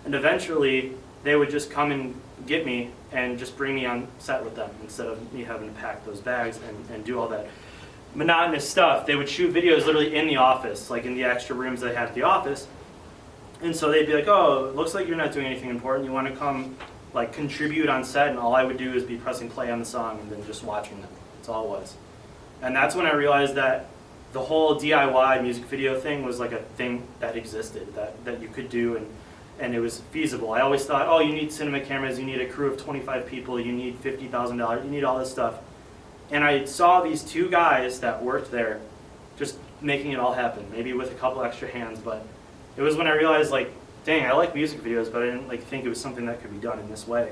And eventually they would just come and get me and just bring me on set with them instead of me having to pack those bags and do all that monotonous stuff. They would shoot videos literally in the office, like in the extra rooms they had at the office. And so they'd be like, oh, it looks like you're not doing anything important. You want to come like contribute on set? And all I would do is be pressing play on the song and then just watching them. That's all it was. And that's when I realized that the whole DIY music video thing was like a thing that existed, that you could do, and it was feasible. I always thought, oh, you need cinema cameras, you need a crew of 25 people, you need $50,000, you need all this stuff. And I saw these two guys that worked there just making it all happen, maybe with a couple extra hands, but it was when I realized, like, dang, I like music videos, but I didn't like think it was something that could be done in this way.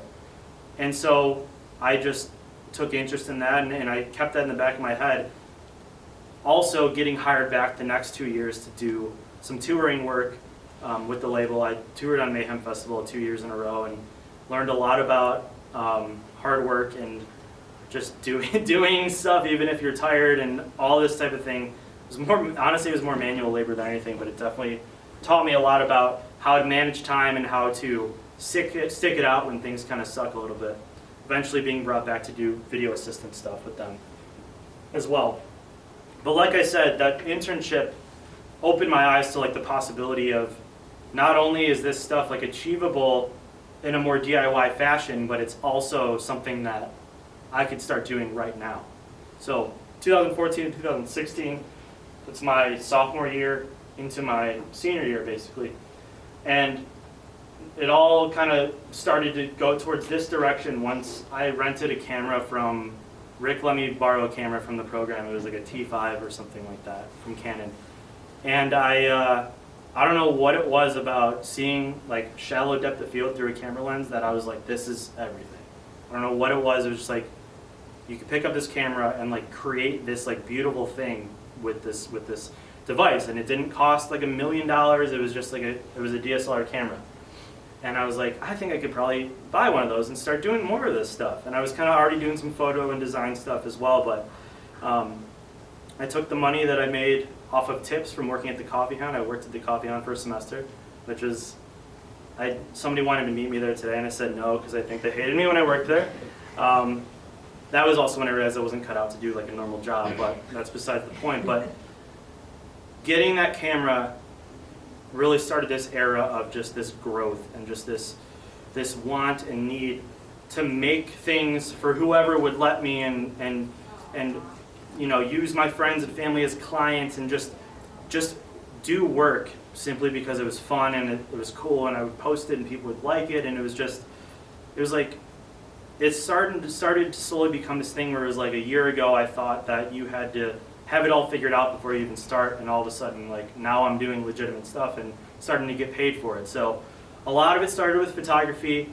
And so I just took interest in that, and I kept that in the back of my head. Also getting hired back the next 2 years to do some touring work with the label. I toured on Mayhem Festival 2 years in a row and learned a lot about hard work and just doing stuff even if you're tired and all this type of thing. It was honestly, it was more manual labor than anything, but it definitely taught me a lot about how to manage time and how to stick it out when things kind of suck a little bit. Eventually being brought back to do video assistant stuff with them as well. But like I said, that internship opened my eyes to like the possibility of not only is this stuff like achievable in a more DIY fashion, but it's also something that I could start doing right now. So 2014 and 2016, it's my sophomore year into my senior year basically. And it all kind of started to go towards this direction once I rented a camera from Rick. Let me borrow a camera from the program. It was like a T5 or something like that from Canon. And I don't know what it was about seeing like shallow depth of field through a camera lens that I was like, this is everything. I don't know what it was. It was just like, you could pick up this camera and like create this like beautiful thing with this device. And it didn't cost like $1 million. It was just like it was a DSLR camera. And I was like, I think I could probably buy one of those and start doing more of this stuff. And I was kind of already doing some photo and design stuff as well, but I took the money that I made off of tips from working at the Coffee Hound. I worked at the Coffee Hound for a semester, which was, somebody wanted to meet me there today, and I said no because I think they hated me when I worked there. That was also when I realized I wasn't cut out to do like a normal job, but that's besides the point. But getting that camera really started this era of just this growth and just this want and need to make things for whoever would let me and use my friends and family as clients and just do work simply because it was fun and it was cool and I would post it and people would like it, and it was it started to slowly become this thing where it was like a year ago I thought that you had to have it all figured out before you even start, and all of a sudden, like, now I'm doing legitimate stuff and starting to get paid for it. So a lot of it started with photography.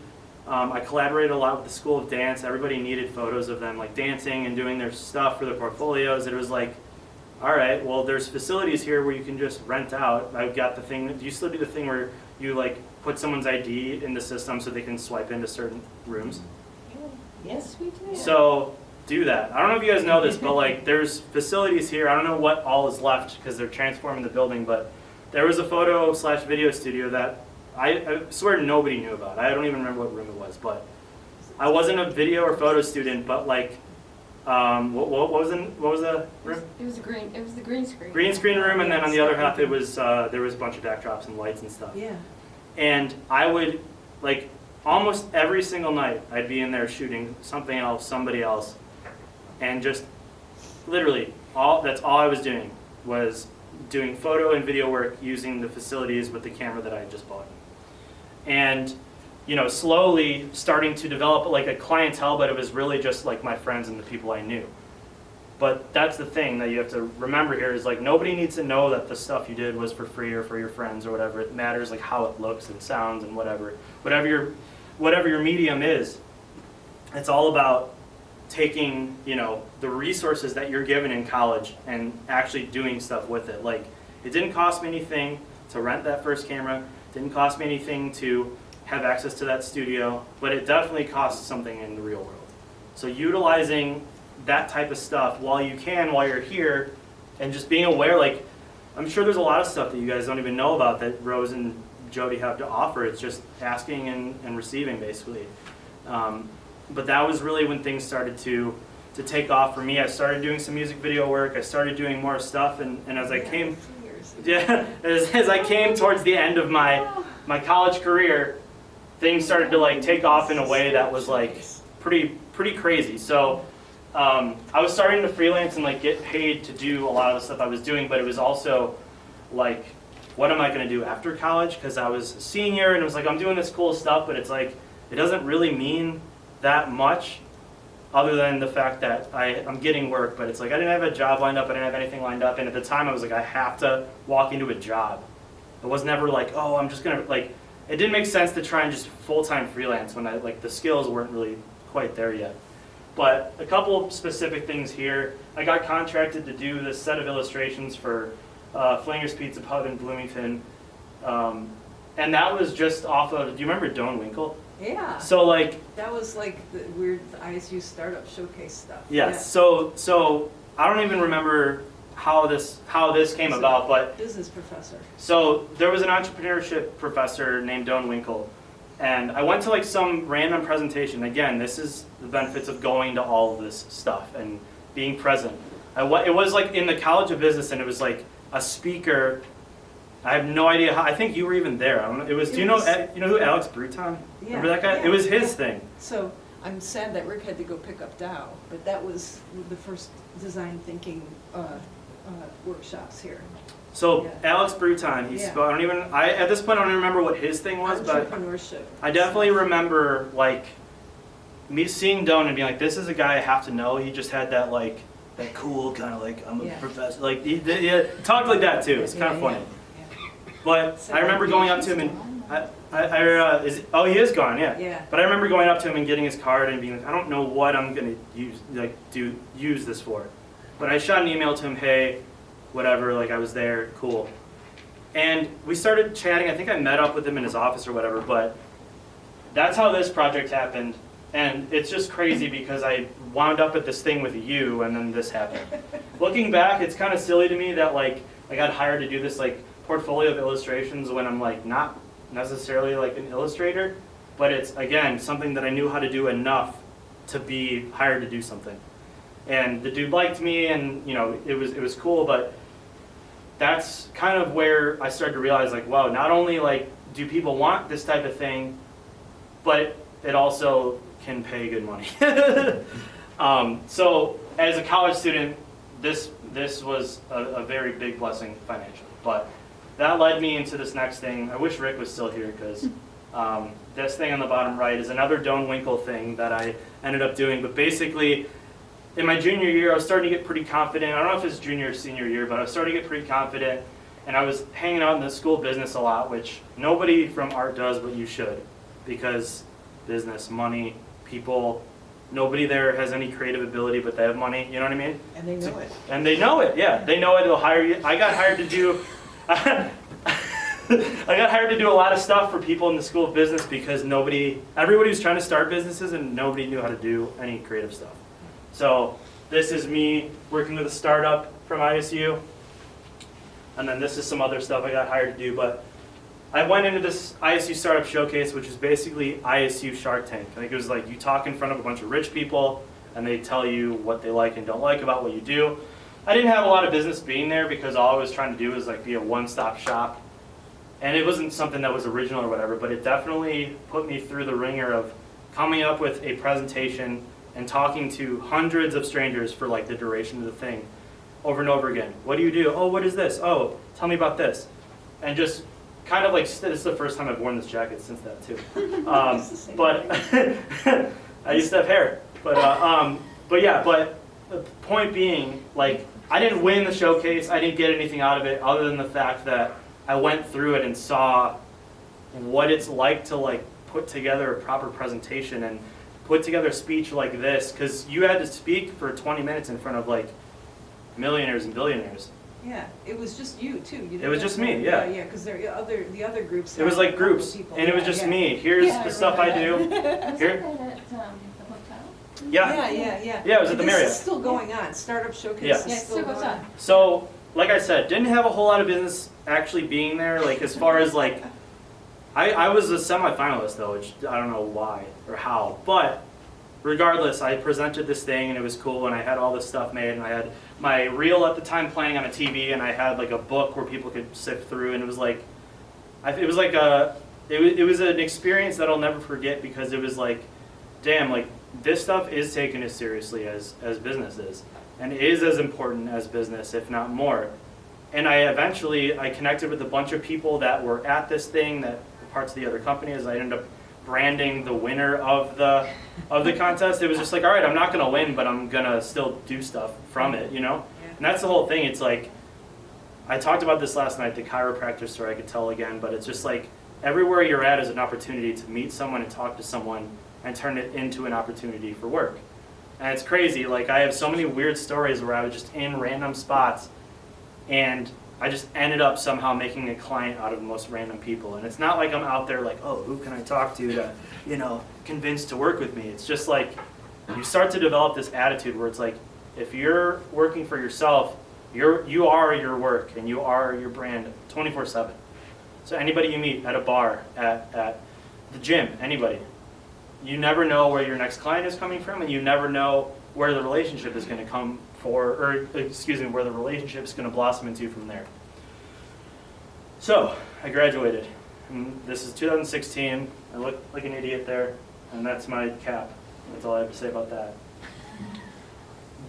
I collaborated a lot with the School of Dance. Everybody needed photos of them like dancing and doing their stuff for their portfolios. It was like, all right, well, there's facilities here where you can just rent out. I've got the thing, do you still do the thing where you like put someone's ID in the system so they can swipe into certain rooms? Yes, we do. So do that. I don't know if you guys know this, but like there's facilities here. I don't know what all is left because they're transforming the building, but there was a photo/video studio that I swear nobody knew about. I don't even remember what room it was, but I wasn't a video or photo student, but like, what was the room? It was the green screen. Green screen room, and then on the other half it was there was a bunch of backdrops and lights and stuff. Yeah. And I would, like, almost every single night, I'd be in there shooting something else, somebody else, and just literally that's all I was doing was doing photo and video work using the facilities with the camera that I had just bought. And, you know, slowly starting to develop like a clientele, but it was really just like my friends and the people I knew. But that's the thing that you have to remember here is like nobody needs to know that the stuff you did was for free or for your friends or whatever. It matters like how it looks and sounds and whatever your medium is. It's all about taking, you know, the resources that you're given in college and actually doing stuff with it. Like, it didn't cost me anything to rent that first camera. It didn't cost me anything to have access to that studio, but it definitely costs something in the real world. So utilizing that type of stuff while you're here, and just being aware, like, I'm sure there's a lot of stuff that you guys don't even know about that Rose and Jody have to offer. It's just asking and receiving, basically. But that was really when things started to take off for me. I started doing some music video work. I started doing more stuff, and as I came, as I came towards the end of my college career, things started to like take off in a way that was like pretty crazy. So I was starting to freelance and like get paid to do a lot of the stuff I was doing, but it was also like, what am I going to do after college? Because I was a senior and it was like, I'm doing this cool stuff, but it's like, it doesn't really mean that much other than the fact that I'm getting work, but it's like I didn't have a job lined up, I didn't have anything lined up, and at the time I was like, I have to walk into a job. It was never like, oh, I'm just gonna, like, it didn't make sense to try and just full-time freelance when the skills weren't really quite there yet. But a couple of specific things here. I got contracted to do this set of illustrations for Flanger's Pizza Pub in Bloomington, and that was just off of, do you remember Doan Winkle? Yeah. So like, That was like the weird ISU startup showcase stuff. yes. So I don't even remember how this came about, but Business professor. so there was an entrepreneurship professor named Doan Winkle, and I went to like some random presentation. Again, this is the benefits of going to all of this stuff and being present. It was like in the College of Business, and it was like a speaker. I have no idea how. I think you were even there. I don't know. It was. Do you know who Alex Bruton? Yeah, Remember that guy? yeah, It was his yeah. thing. So I'm sad that Rick had to go pick up Dow, but that was the first design thinking workshops here. So Yeah. Alex Bruton, he Yeah. spoke. At this point I don't even remember what his thing was, but Entrepreneurship. I definitely remember like me seeing Doan and being like, this is a guy I have to know. He just had that like that cool kind of like I'm a Yeah. professor. Like he talked like that too. It's kind of funny. Yeah. But I remember going up to him and he is gone, yeah. Yeah. But I remember going up to him and getting his card and being like, I don't know what I'm gonna use this for. But I shot an email to him, hey, whatever, like I was there, cool. And we started chatting. I think I met up with him in his office or whatever, but that's how this project happened. And it's just crazy because I wound up at this thing with you and then this happened. Looking back, it's kind of silly to me that like I got hired to do this like portfolio of illustrations when I'm like not necessarily like an illustrator, but it's again something that I knew how to do enough to be hired to do something. And the dude liked me, and you know it was cool, but that's kind of where I started to realize like, wow, not only like do people want this type of thing, but it also can pay good money. So as a college student, this was a very big blessing financially, but that led me into this next thing. I wish Rick was still here because This thing on the bottom right is another Doan Winkle thing that I ended up doing. But basically, in my junior year, I was starting to get pretty confident. I don't know if it's junior or senior year, but I was starting to get pretty confident. And I was hanging out in the school business a lot, which nobody from art does, but you should. Because business, money, people, nobody there has any creative ability, but they have money, you know what I mean? And they know it. And they know it, yeah. They know it, they'll hire you. I got hired to do... I got hired to do a lot of stuff for people in the school of business because everybody was trying to start businesses and nobody knew how to do any creative stuff. So this is me working with a startup from ISU. And then this is some other stuff I got hired to do. But I went into this ISU Startup Showcase, which is basically ISU Shark Tank. I think it was like you talk in front of a bunch of rich people and they tell you what they like and don't like about what you do. I didn't have a lot of business being there because all I was trying to do was like be a one-stop shop. And it wasn't something that was original or whatever, but it definitely put me through the ringer of coming up with a presentation and talking to hundreds of strangers for like the duration of the thing over and over again. What do you do? Oh, what is this? Oh, tell me about this. And just kind of like, this is the first time I've worn this jacket since that too. But I used to have hair. But yeah, but the point being, like, I didn't win the showcase. I didn't get anything out of it other than the fact that I went through it and saw what it's like to like put together a proper presentation and put together a speech like this, because you had to speak for 20 minutes in front of like millionaires and billionaires. Yeah, it was just you too. You It was just me, yeah. Yeah, because the other groups. It was had like a couple groups, people. and it was Yeah, just yeah. me. Here's Yeah, I the stuff I remember do. Was Here. that at the hotel? Yeah. Yeah. Yeah, it was at the Marriott. This is still going on. Startup Showcase Yeah. is Yeah, it still still goes going on. So, like I said, didn't have a whole lot of business actually being there. Like as far as like, I was a semi-finalist though, which I don't know why or how, but regardless, I presented this thing and it was cool, and I had all this stuff made, and I had my reel at the time playing on a TV, and I had like a book where people could sift through, and it was like, it was an experience that I'll never forget, because it was like, damn, like this stuff is taken as seriously as business is, and is as important as business, if not more. And I connected with a bunch of people that were at this thing, that were parts of the other companies. I ended up branding the winner of the contest. It was just like, all right, I'm not gonna win, but I'm gonna still do stuff from it, you know? Yeah. And that's the whole thing. It's like, I talked about this last night, the chiropractor story, I could tell again, but it's just like, everywhere you're at is an opportunity to meet someone and talk to someone and turn it into an opportunity for work. And it's crazy, like I have so many weird stories where I was just in random spots and I just ended up somehow making a client out of the most random people. And it's not like I'm out there like, oh, who can I talk to, you know, convince to work with me. It's just like, you start to develop this attitude where it's like, if you're working for yourself, you are your work and you are your brand 24/7. So anybody you meet at a bar, at the gym, anybody, you never know where your next client is coming from, and you never know where the relationship is going to come where the relationship is going to blossom into from there. So I graduated. And this is 2016. I look like an idiot there, and that's my cap. That's all I have to say about that.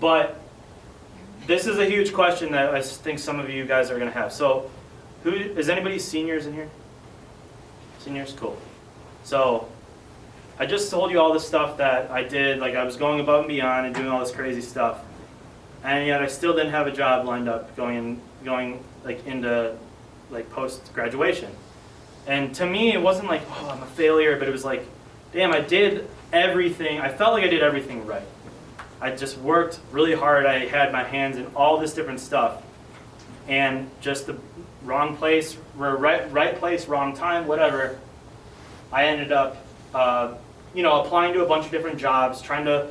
But this is a huge question that I think some of you guys are going to have. So, is anybody seniors in here? Seniors, cool. So, I just told you all the stuff that I did. Like I was going above and beyond and doing all this crazy stuff, and yet I still didn't have a job lined up going like into like post graduation. And to me, it wasn't like, oh, I'm a failure, but it was like, damn, I did everything. I felt like I did everything right. I just worked really hard. I had my hands in all this different stuff, and just the wrong place, right place, wrong time, whatever. I ended up, applying to a bunch of different jobs, trying to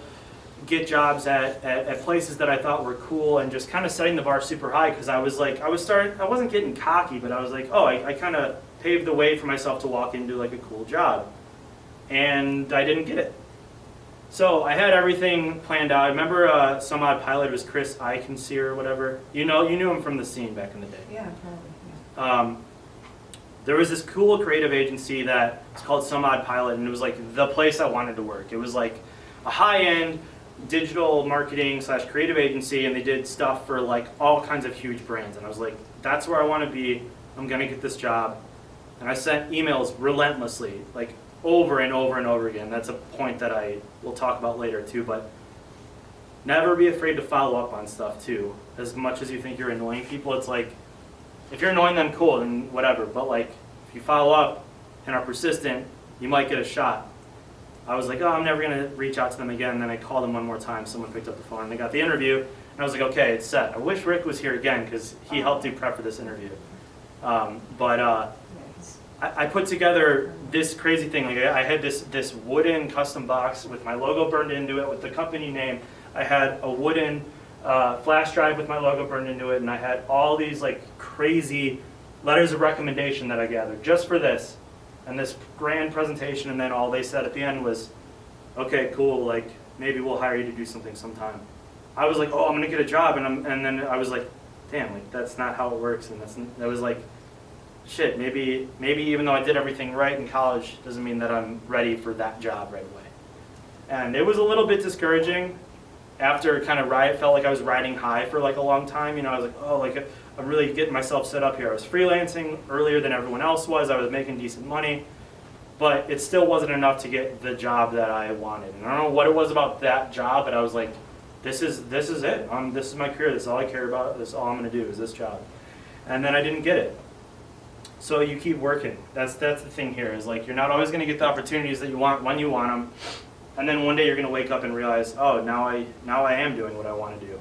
get jobs at places that I thought were cool, and just kind of setting the bar super high, because I was like, I wasn't getting cocky, but I was like, oh, I kind of paved the way for myself to walk into like a cool job, and I didn't get it. So I had everything planned out. I remember Some Odd Pilot was Chris Iconseer or whatever. You knew him from the scene back in the day. Yeah, probably. Yeah. There was this cool creative agency that it's called Some Odd Pilot, and it was like the place I wanted to work. It was like a high-end digital marketing / creative agency, and they did stuff for like all kinds of huge brands. And I was like, that's where I want to be. I'm gonna get this job. And I sent emails relentlessly, like over and over and over again. That's a point that I will talk about later too, but never be afraid to follow up on stuff too. As much as you think you're annoying people, it's like, if you're annoying them, cool, then whatever. But like, if you follow up and are persistent, you might get a shot. I was like, oh, I'm never gonna reach out to them again. And then I called them one more time. Someone picked up the phone and they got the interview. And I was like, okay, it's set. I wish Rick was here again because he helped do prep for this interview. I put together this crazy thing. Like I had this wooden custom box with my logo burned into it with the company name. I had a wooden flash drive with my logo burned into it, and I had all these like crazy letters of recommendation that I gathered just for this and this grand presentation. And then all they said at the end was, "Okay, cool. Like maybe we'll hire you to do something sometime." I was like, "Oh, I'm gonna get a job," and then I was like, "Damn, like that's not how it works." And that was like, shit. Maybe even though I did everything right in college, doesn't mean that I'm ready for that job right away. And it was a little bit discouraging. After kind of felt like I was riding high for like a long time. You know, I was like, oh, like I'm really getting myself set up here. I was freelancing earlier than everyone else was. I was making decent money, but it still wasn't enough to get the job that I wanted. And I don't know what it was about that job, but I was like, this is it. This is my career. This is all I care about. This is all I'm going to do is this job. And then I didn't get it. So you keep working. That's the thing here is like you're not always going to get the opportunities that you want when you want them. And then one day you're going to wake up and realize, oh, now I am doing what I want to do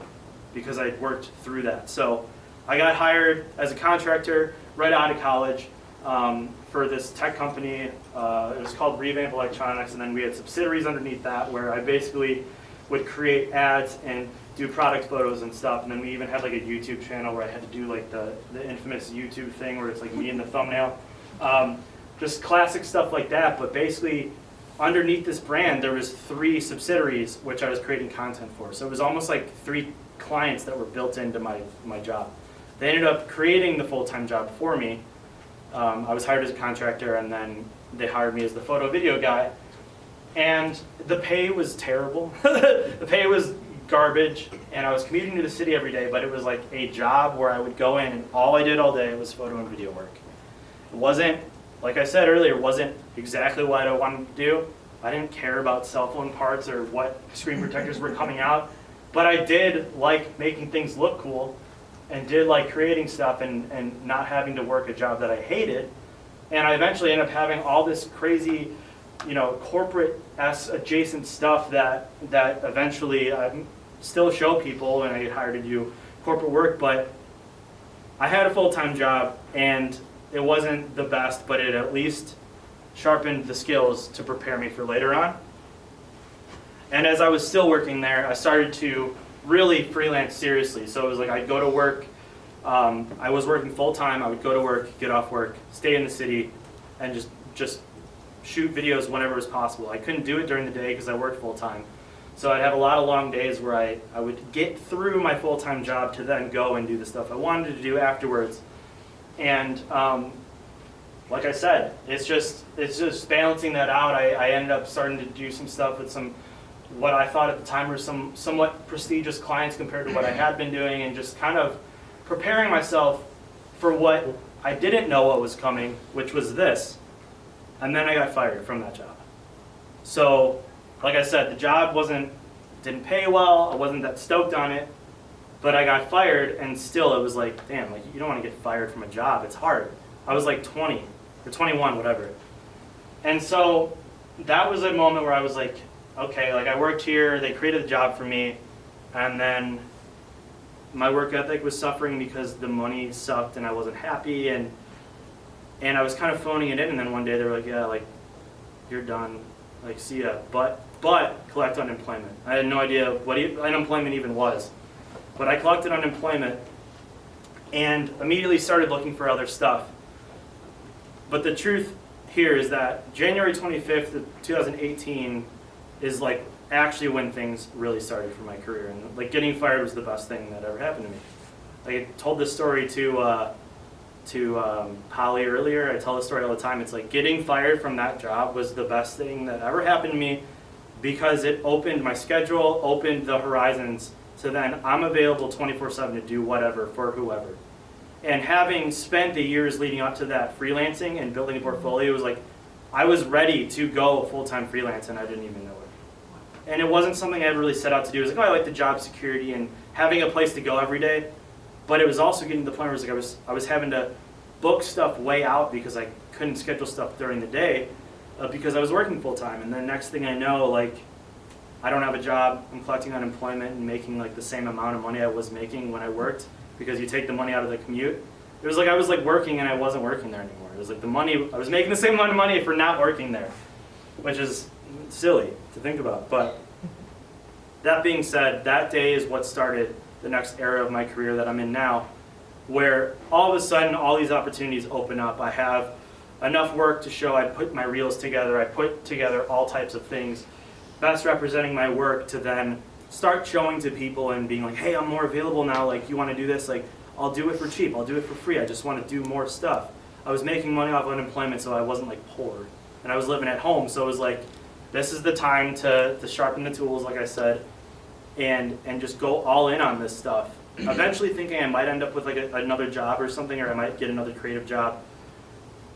because I worked through that. So I got hired as a contractor right out of college for this tech company. It was called Revamp Electronics, and then we had subsidiaries underneath that where I basically would create ads and do product photos and stuff. And then we even had like a YouTube channel where I had to do like the infamous YouTube thing where it's like me in the thumbnail. Just classic stuff like that, but basically underneath this brand, there was 3 subsidiaries which I was creating content for. So it was almost like 3 clients that were built into my job. They ended up creating the full-time job for me. I was hired as a contractor, and then they hired me as the photo video guy. And the pay was terrible. The pay was garbage, and I was commuting to the city every day, but it was like a job where I would go in, and all I did all day was photo and video work. It wasn't, like I said earlier, wasn't exactly what I wanted to do. I didn't care about cell phone parts or what screen protectors were coming out, but I did like making things look cool and did like creating stuff and not having to work a job that I hated. And I eventually ended up having all this crazy, you know, corporate-esque adjacent stuff that eventually I still show people and I get hired to do corporate work, but I had a full-time job and it wasn't the best, but it at least sharpened the skills to prepare me for later on. And as I was still working there, I started to really freelance seriously. So it was like I'd go to work, I was working full-time, I would go to work, get off work, stay in the city, and just shoot videos whenever it was possible. I couldn't do it during the day because I worked full-time. So I'd have a lot of long days where I would get through my full-time job to then go and do the stuff I wanted to do afterwards. And like I said, it's just balancing that out. I ended up starting to do some stuff with some, what I thought at the time were some somewhat prestigious clients compared to what I had been doing, and just kind of preparing myself for what I didn't know what was coming, which was this. And then I got fired from that job. So, like I said, the job didn't pay well, I wasn't that stoked on it, but I got fired, and still it was like, damn, like you don't want to get fired from a job, it's hard. I was like 20 or 21, whatever. And so that was a moment where I was like, okay, like I worked here, they created a job for me, and then my work ethic was suffering because the money sucked and I wasn't happy, and I was kind of phoning it in, and then one day they were like, yeah, like you're done, like see ya, but collect unemployment. I had no idea what unemployment even was, but I collected unemployment and immediately started looking for other stuff. But the truth here is that January 25th of 2018 is like actually when things really started for my career, and like getting fired was the best thing that ever happened to me. I told this story to Holly earlier. I tell this story all the time. It's like getting fired from that job was the best thing that ever happened to me because it opened my schedule, opened the horizons, so then I'm available 24/7 to do whatever for whoever. And having spent the years leading up to that freelancing and building a portfolio, it was like I was ready to go full-time freelance and I didn't even know it. And it wasn't something I ever really set out to do. It was like, oh, I like the job security and having a place to go every day. But it was also getting to the point where it was like I was having to book stuff way out because I couldn't schedule stuff during the day because I was working full-time. And then next thing I know, like, I don't have a job, I'm collecting unemployment and making like the same amount of money I was making when I worked, because you take the money out of the commute. It was like I was like working and I wasn't working there anymore. It was like the money, I was making the same amount of money for not working there, which is silly to think about. But that being said, that day is what started the next era of my career that I'm in now, where all of a sudden all these opportunities open up. I have enough work to show. I put my reels together, I put together all types of things, best representing my work, to then start showing to people and being like, hey, I'm more available now, like, you want to do this? Like, I'll do it for cheap, I'll do it for free, I just want to do more stuff. I was making money off unemployment, so I wasn't like poor, and I was living at home, so it was like, this is the time to sharpen the tools, like I said, and just go all in on this stuff. Eventually thinking I might end up with like another job or something, or I might get another creative job.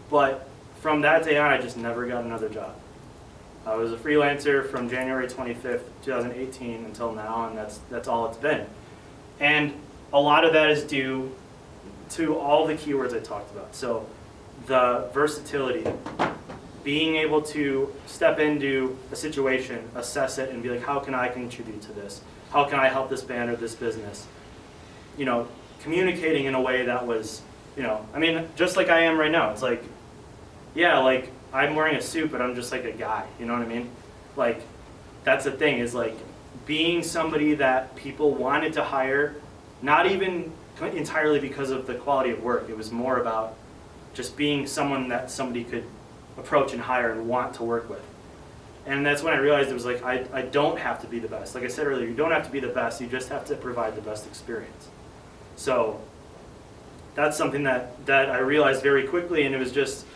But from that day on, I just never got another job. I was a freelancer from January 25th, 2018 until now, and that's all it's been. And a lot of that is due to all the keywords I talked about. So the versatility, being able to step into a situation, assess it, and be like, how can I contribute to this? How can I help this band or this business? You know, communicating in a way that was, you know, I mean, just like I am right now. It's like, yeah, like, I'm wearing a suit, but I'm just like a guy, you know what I mean? Like, that's the thing, is like, being somebody that people wanted to hire, not even entirely because of the quality of work. It was more about just being someone that somebody could approach and hire and want to work with. And that's when I realized it was like, I don't have to be the best. Like I said earlier, you don't have to be the best, you just have to provide the best experience. So that's something that I realized very quickly, and it was just,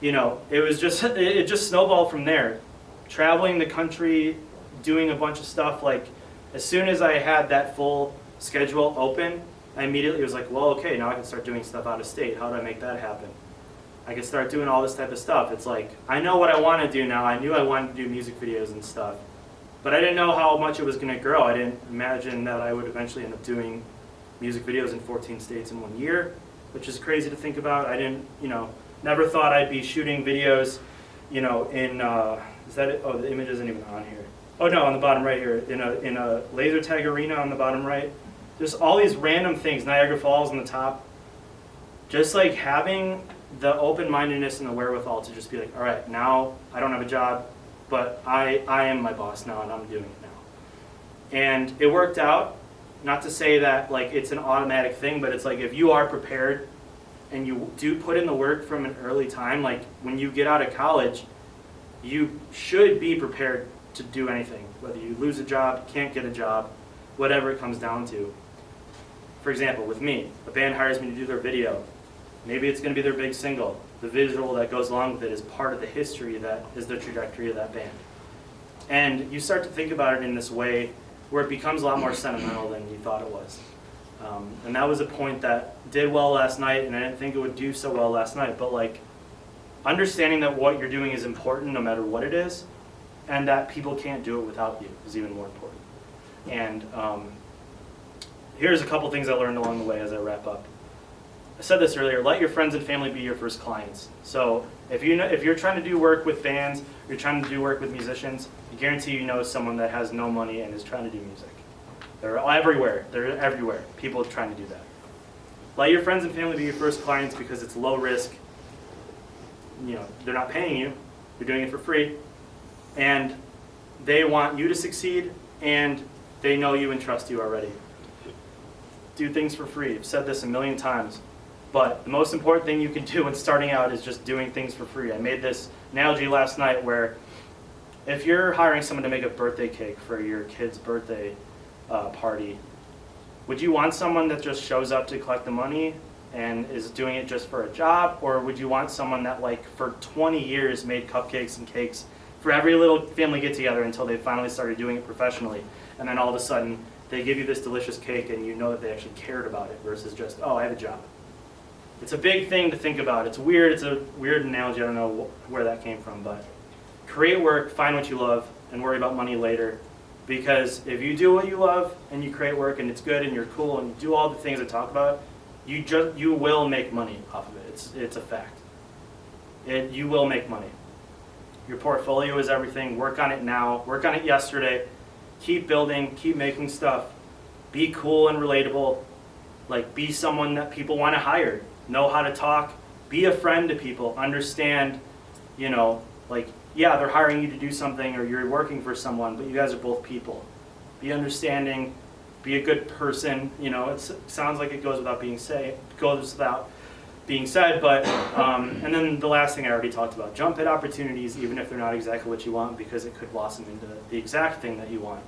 you know, it just snowballed from there. Traveling the country, doing a bunch of stuff, like, as soon as I had that full schedule open, I immediately was like, well, okay, now I can start doing stuff out of state. How do I make that happen? I can start doing all this type of stuff. It's like, I know what I want to do now. I knew I wanted to do music videos and stuff, but I didn't know how much it was going to grow. I didn't imagine that I would eventually end up doing music videos in 14 states in 1 year, which is crazy to think about. I didn't, you know, never thought I'd be shooting videos, you know, in, is that it? Oh, the image isn't even on here. Oh no, on the bottom right here, in a laser tag arena on the bottom right. Just all these random things, Niagara Falls on the top. Just like having the open-mindedness and the wherewithal to just be like, all right, now I don't have a job, but I am my boss now and I'm doing it now. And it worked out. Not to say that like it's an automatic thing, but it's like if you are prepared and you do put in the work from an early time, like when you get out of college, you should be prepared to do anything. Whether you lose a job, can't get a job, whatever it comes down to. For example, with me, a band hires me to do their video. Maybe it's going to be their big single. The visual that goes along with it is part of the history that is the trajectory of that band. And you start to think about it in this way where it becomes a lot more sentimental than you thought it was. And that was a point that did well last night, and I didn't think it would do so well last night, but like understanding that what you're doing is important no matter what it is, and that people can't do it without you is even more important. And here's a couple things I learned along the way as I wrap up. I said this earlier, let your friends and family be your first clients. So if you're trying to do work with bands, you're trying to do work with musicians, I guarantee you know someone that has no money and is trying to do music. They're everywhere. They're everywhere. People trying to do that. Let your friends and family be your first clients because it's low risk. You know, they're not paying you. You're doing it for free. And they want you to succeed, and they know you and trust you already. Do things for free. I've said this a million times. But the most important thing you can do when starting out is just doing things for free. I made this analogy last night where if you're hiring someone to make a birthday cake for your kid's birthday party, would you want someone that just shows up to collect the money and is doing it just for a job? Or would you want someone that like for 20 years made cupcakes and cakes for every little family get together until they finally started doing it professionally, and then all of a sudden they give you this delicious cake and you know that they actually cared about it versus just, oh, I have a job. It's a big thing to think about. It's weird. It's a weird analogy. I don't know where that came from, but create work, find what you love, and worry about money later. Because if you do what you love and you create work and it's good and you're cool and you do all the things I talk about, you will make money off of it. It's a fact. You will make money. Your portfolio is everything. Work on it now. Work on it yesterday. Keep building. Keep making stuff. Be cool and relatable. Like, be someone that people want to hire. Know how to talk. Be a friend to people. Understand, you know, like, yeah, they're hiring you to do something or you're working for someone, but you guys are both people. Be understanding. Be a good person. You know, it sounds like it goes without being said, but, and then the last thing I already talked about, jump at opportunities even if they're not exactly what you want, because it could blossom into the exact thing that you want.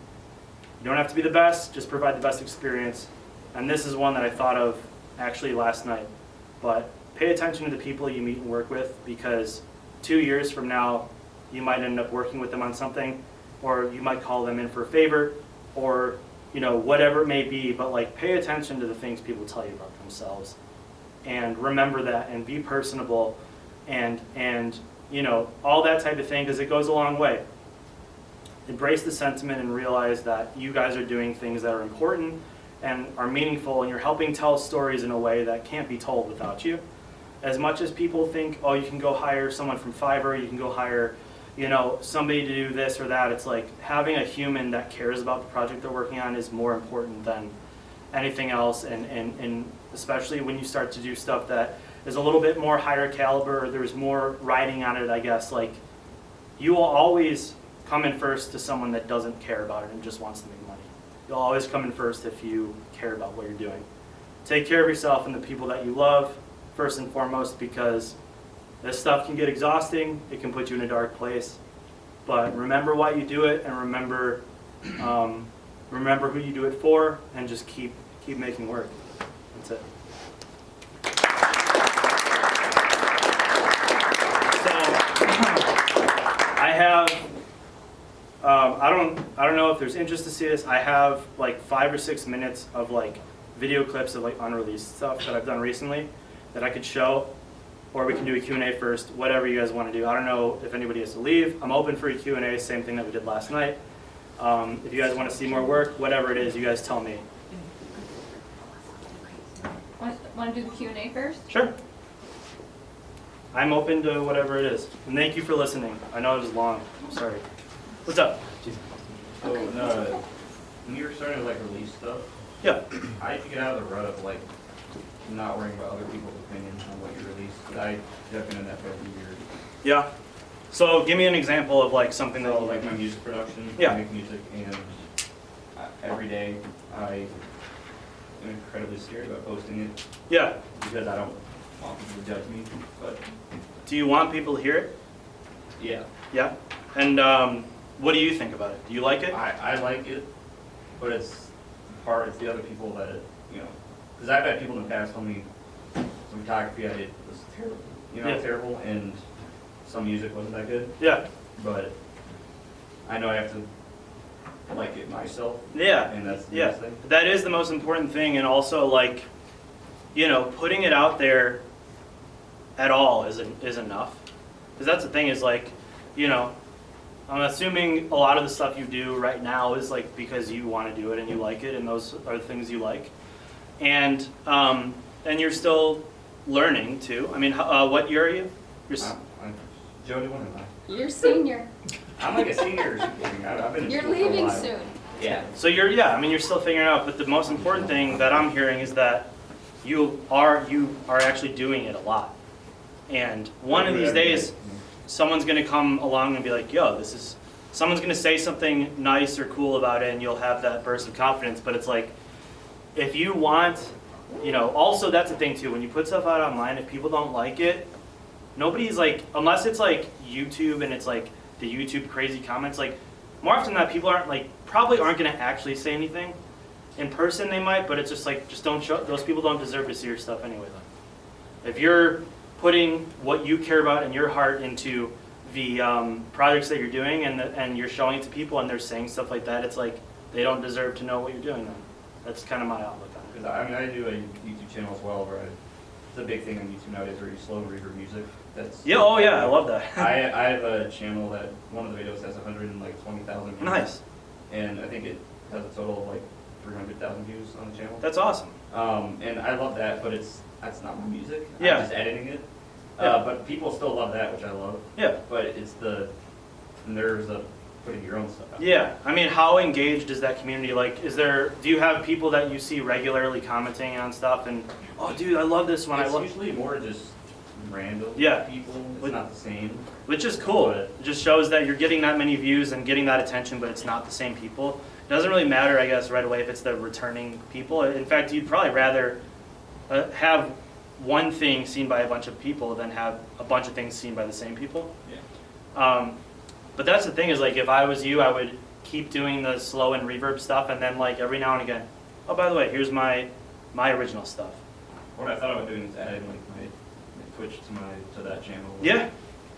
You don't have to be the best, just provide the best experience. And this is one that I thought of actually last night, but pay attention to the people you meet and work with, because 2 years from now, you might end up working with them on something, or you might call them in for a favor, or, you know, whatever it may be, but like, pay attention to the things people tell you about themselves. And remember that, and be personable, and you know, all that type of thing, because it goes a long way. Embrace the sentiment and realize that you guys are doing things that are important and are meaningful, and you're helping tell stories in a way that can't be told without you. As much as people think, oh, you can go hire someone from Fiverr, you can go hire, you know, somebody to do this or that, it's like having a human that cares about the project they're working on is more important than anything else, and especially when you start to do stuff that is a little bit more higher caliber, or there's more riding on it, I guess, like, you will always come in first to someone that doesn't care about it and just wants to make money. You'll always come in first if you care about what you're doing. Take care of yourself and the people that you love, first and foremost, because this stuff can get exhausting, it can put you in a dark place, but remember why you do it, and remember who you do it for, and just keep making work. That's it. So I have, I don't know if there's interest to see this. I have like 5 or 6 minutes of like video clips of like unreleased stuff that I've done recently that I could show, or we can do a Q&A first, whatever you guys want to do. I don't know if anybody has to leave. I'm open for a Q&A, same thing that we did last night. If you guys want to see more work, whatever it is, you guys tell me. Want to do the Q&A first? Sure. I'm open to whatever it is. And thank you for listening. I know it was long. I'm sorry. What's up? So, no, when you were starting to like release stuff, Yeah. how did you get out of the rut of like not worrying about other people's opinions on what you release? Because I have been in that for a few years. Yeah. So give me an example of like something that So, you like my music production, Yeah. I make music, and every day I am incredibly scared about posting it Yeah. because I don't want people to judge me. But Do you want people to hear it? yeah, Yeah. And what do you think about it? Do you like it? I like it, but it's the other people that, you know, because I've had people in the past tell me some photography I did was terrible, Yeah. terrible, and some music wasn't that good, Yeah. but I know I have to like it myself, Yeah. and that's the Yeah. best thing. That is the most important thing, and also like, you know, putting it out there at all is enough. Because that's the thing is like, you know, I'm assuming a lot of the stuff you do right now is like because you want to do it and you like it, and those are the things you like. And you're still learning too. I mean, what year are you? I'm Jody, when am I? You're senior. I'm like a senior or something. I've been in You're school for a leaving while. soon. Yeah. So you're still figuring it out. But the most important thing that I'm hearing is that you are actually doing it a lot. And one of these days, someone's going to come along and be like, yo, someone's going to say something nice or cool about it, and you'll have that burst of confidence. But it's like, if you want, you know, also that's the thing too, when you put stuff out online, if people don't like it, nobody's like, unless it's like YouTube and it's like the YouTube crazy comments, like more often than not, people probably aren't going to actually say anything. In person they might, but it's just like, just don't show, those people don't deserve to see your stuff anyway though. If you're putting what you care about and your heart into the projects that you're doing, and you're showing it to people and they're saying stuff like that, it's like they don't deserve to know what you're doing then. That's kind of my outlook on it. Because I mean, I do a YouTube channel as well where I it's a big thing on YouTube nowadays where you slow reverb music. That's Yeah, oh yeah, I love that. I have a channel that one of the videos has 120,000 views. Nice. And I think it has a total of like 300,000 views on the channel. That's awesome. And I love that, but that's not my music. Yeah. I'm just editing it. Yeah. But people still love that, which I love. Yeah. But it's the nerves of putting your own stuff out. Yeah, I mean, how engaged is that community? Like, do you have people that you see regularly commenting on stuff and, oh dude, I love this one, It's usually more just random Yeah. people. It's not the same. which is cool. It just shows that you're getting that many views and getting that attention, but it's not the same people. It doesn't really matter, I guess, right away if it's the returning people. In fact, you'd probably rather have one thing seen by a bunch of people than have a bunch of things seen by the same people. Yeah. But that's the thing is, like, if I was you, I would keep doing the slow and reverb stuff, and then, like, every now and again, oh, by the way, here's my original stuff. What I thought about doing is adding like my Twitch to that channel. Yeah.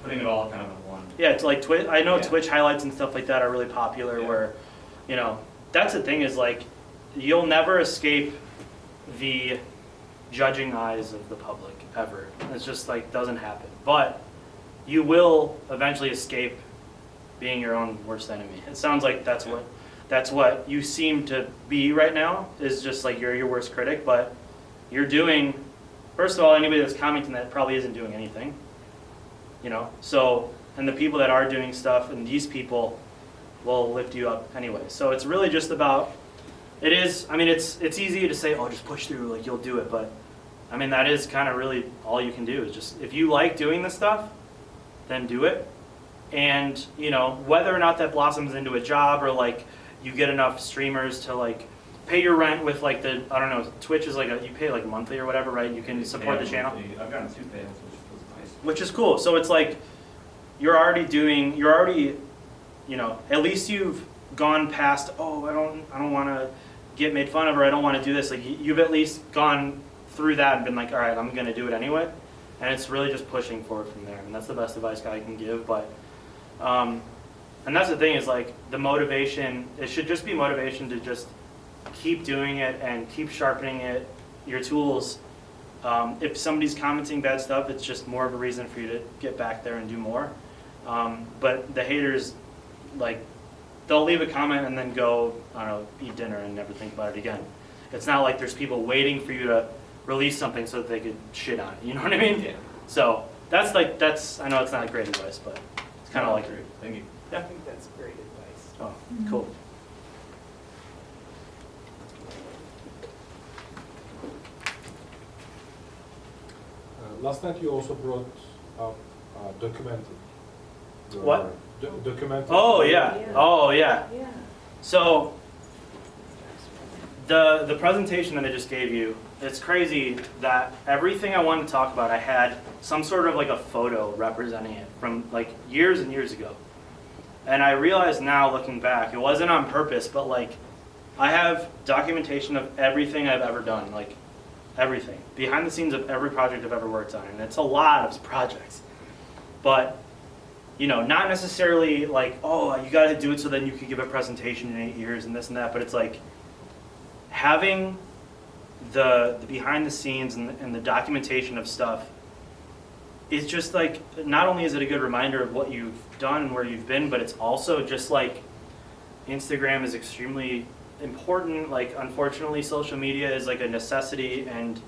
Putting it all kind of in one. Yeah, it's like Twitch. I know Yeah. Twitch highlights and stuff like that are really popular. Yeah. Where, you know, that's the thing is, like, you'll never escape the judging eyes of the public ever. It's just like doesn't happen. But you will eventually escape being your own worst enemy. It sounds like that's what you seem to be right now. Is just like you're your worst critic, but you're doing. First of all, anybody that's commenting that probably isn't doing anything. You know, so, and the people that are doing stuff, and these people will lift you up anyway. So it's really just about, it is, I mean, it's easy to say, oh, just push through, like, you'll do it, but, I mean, that is kind of really all you can do, is just, if you like doing this stuff, then do it. And, you know, whether or not that blossoms into a job, or, like, you get enough streamers to, like, pay your rent with, like, the, I don't know, Twitch is like you pay, like, monthly or whatever, right? You can support the channel. I've gotten 2 payouts, which was nice. Which is cool. So it's like you're already, you know, at least you've gone past, oh, I don't want to get made fun of, or I don't want to do this. Like, you've at least gone through that and been like, all right, I'm going to do it anyway. And it's really just pushing forward from there. And that's the best advice I can give. But, and that's the thing is, like, the motivation, it should just be motivation to just keep doing it and keep sharpening it, your tools. If somebody's commenting bad stuff, it's just more of a reason for you to get back there and do more. But the haters, like, they'll leave a comment and then go, I don't know, eat dinner and never think about it again. It's not like there's people waiting for you to release something so that they could shit on it. You know what I mean? Yeah. So that's, I know it's not great advice, but it's kind of like, great. Thank you. I think that's great advice. oh, cool. Last night you also brought up documented. What? Documented. Oh yeah. Yeah. Oh yeah. Yeah. So the presentation that I just gave you, it's crazy that everything I wanted to talk about, I had some sort of like a photo representing it from like years and years ago. And I realize now, looking back, it wasn't on purpose, but like I have documentation of everything I've ever done, like everything, behind the scenes of every project I've ever worked on, and it's a lot of projects. But, you know, not necessarily like, oh, you got to do it so then you can give a presentation in 8 years and this and that, but it's like having the behind the scenes and the documentation of stuff is just like, not only is it a good reminder of what you've done and where you've been, but it's also just like, Instagram is extremely important. Like, unfortunately, social media is like a necessity, and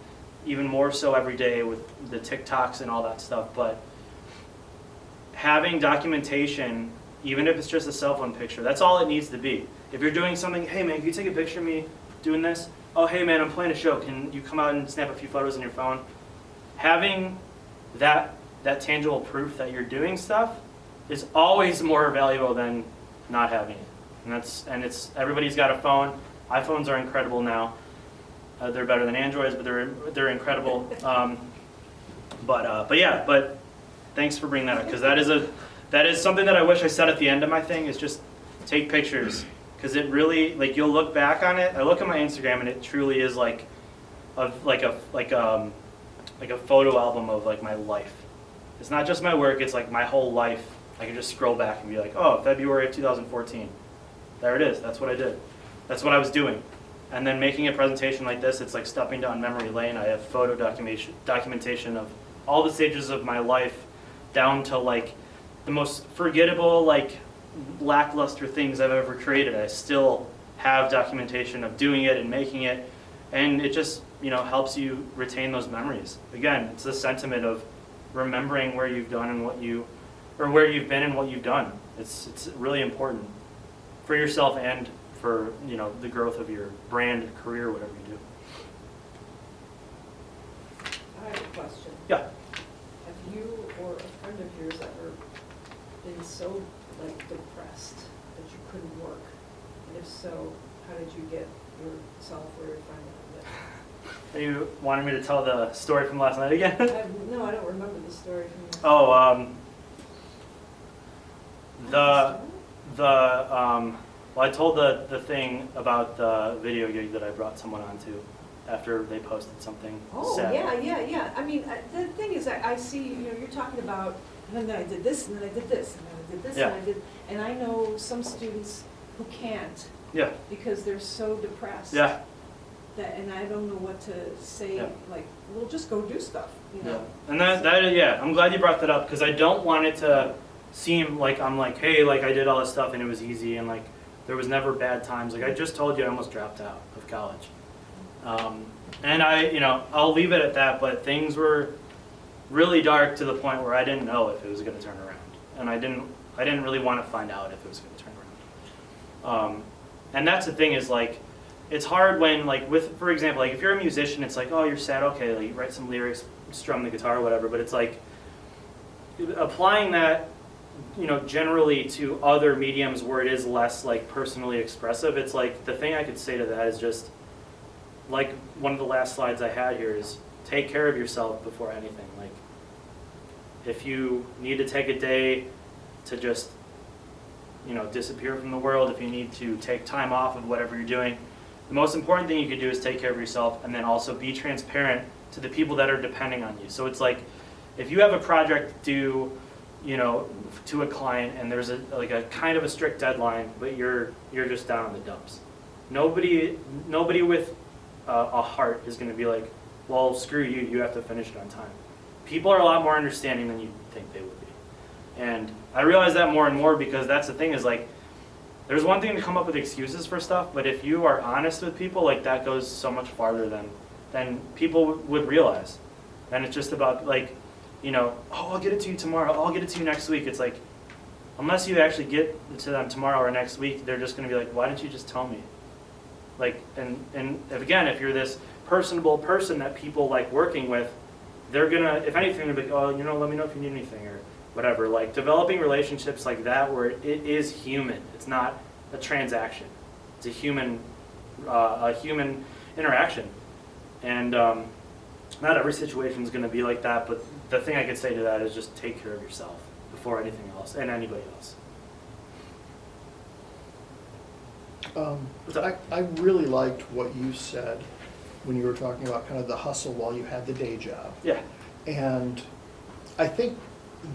even more so every day with the TikToks and all that stuff. But having documentation, even if it's just a cell phone picture, that's all it needs to be. If you're doing something, hey man, can you take a picture of me doing this? Oh, hey man, I'm playing a show. Can you come out and snap a few photos on your phone? Having that tangible proof that you're doing stuff is always more valuable than not having it. And it's everybody's got a phone. iPhones are incredible now. They're better than Androids, but they're incredible. But thanks for bringing that up, because that is something that I wish I said at the end of my thing, is just take pictures, because it really, like, you'll look back on it. I look at my Instagram and it truly is like a photo album of like my life. It's not just my work, it's like my whole life. I can just scroll back and be like, oh, February of 2014. There it is. That's what I did. That's what I was doing. And then making a presentation like this, it's like stepping down memory lane. I have photo documentation of all the stages of my life, down to like the most forgettable, like lackluster things I've ever created. I still have documentation of doing it and making it, and it just, you know, helps you retain those memories. Again, it's the sentiment of remembering where you've done and what you, or where you've been and what you've done. It's really important for yourself and for, you know, the growth of your brand, career, whatever you do. I have a question. Yeah. Have you or a friend of yours ever been so like depressed that you couldn't work? And if so, how did you get yourself where you're finding it? You wanted me to tell the story from last night again? No, I don't remember the story from you. Oh, well, I told the thing about the video gig that I brought someone onto after they posted something sad. Yeah. I mean, the thing is, I see, you know, you're talking about, and then I did this, and then I did this, and then I did this, Yeah. and I did, and I know some students who can't Yeah, because they're so depressed. yeah, That, and I don't know what to say, Yeah. like, well, just go do stuff, you yeah. know? And yeah, I'm glad you brought that up, because I don't want it to seem like I'm like, hey, like I did all this stuff and it was easy and like there was never bad times. Like I just told you, I almost dropped out of college. And I'll leave it at that, but things were really dark to the point where I didn't know if it was going to turn around. And I didn't really want to find out if it was going to turn around. And that's the thing is like, it's hard when like for example, like if you're a musician, it's like, oh, you're sad, okay, like you write some lyrics, strum the guitar, whatever, but it's like applying that, you know, generally to other mediums where it is less like personally expressive. It's like the thing I could say to that is just like one of the last slides I had here is take care of yourself before anything. Like if you need to take a day to just, you know, disappear from the world, if you need to take time off of whatever you're doing, the most important thing you could do is take care of yourself, and then also be transparent to the people that are depending on you. So it's like if you have a project due, you know, to a client and there's a kind of a strict deadline, but you're just down in the dumps. Nobody with a heart is going to be like, well, screw you, you have to finish it on time. People are a lot more understanding than you think they would be. And I realize that more and more, because that's the thing is like, there's one thing to come up with excuses for stuff, but if you are honest with people, like that goes so much farther than people would realize. And it's just about like, you know, oh, I'll get it to you tomorrow, I'll get it to you next week. It's like, unless you actually get to them tomorrow or next week, they're just going to be like, why didn't you just tell me? Like, and if you're this personable person that people like working with, they're going to, if anything, they'll be like, oh, you know, let me know if you need anything or whatever. Like developing relationships like that where it is human. It's not a transaction. It's a human interaction. And not every situation is going to be like that, but the thing I could say to that is just take care of yourself before anything else and anybody else. I really liked what you said when you were talking about kind of the hustle while you had the day job. Yeah. And I think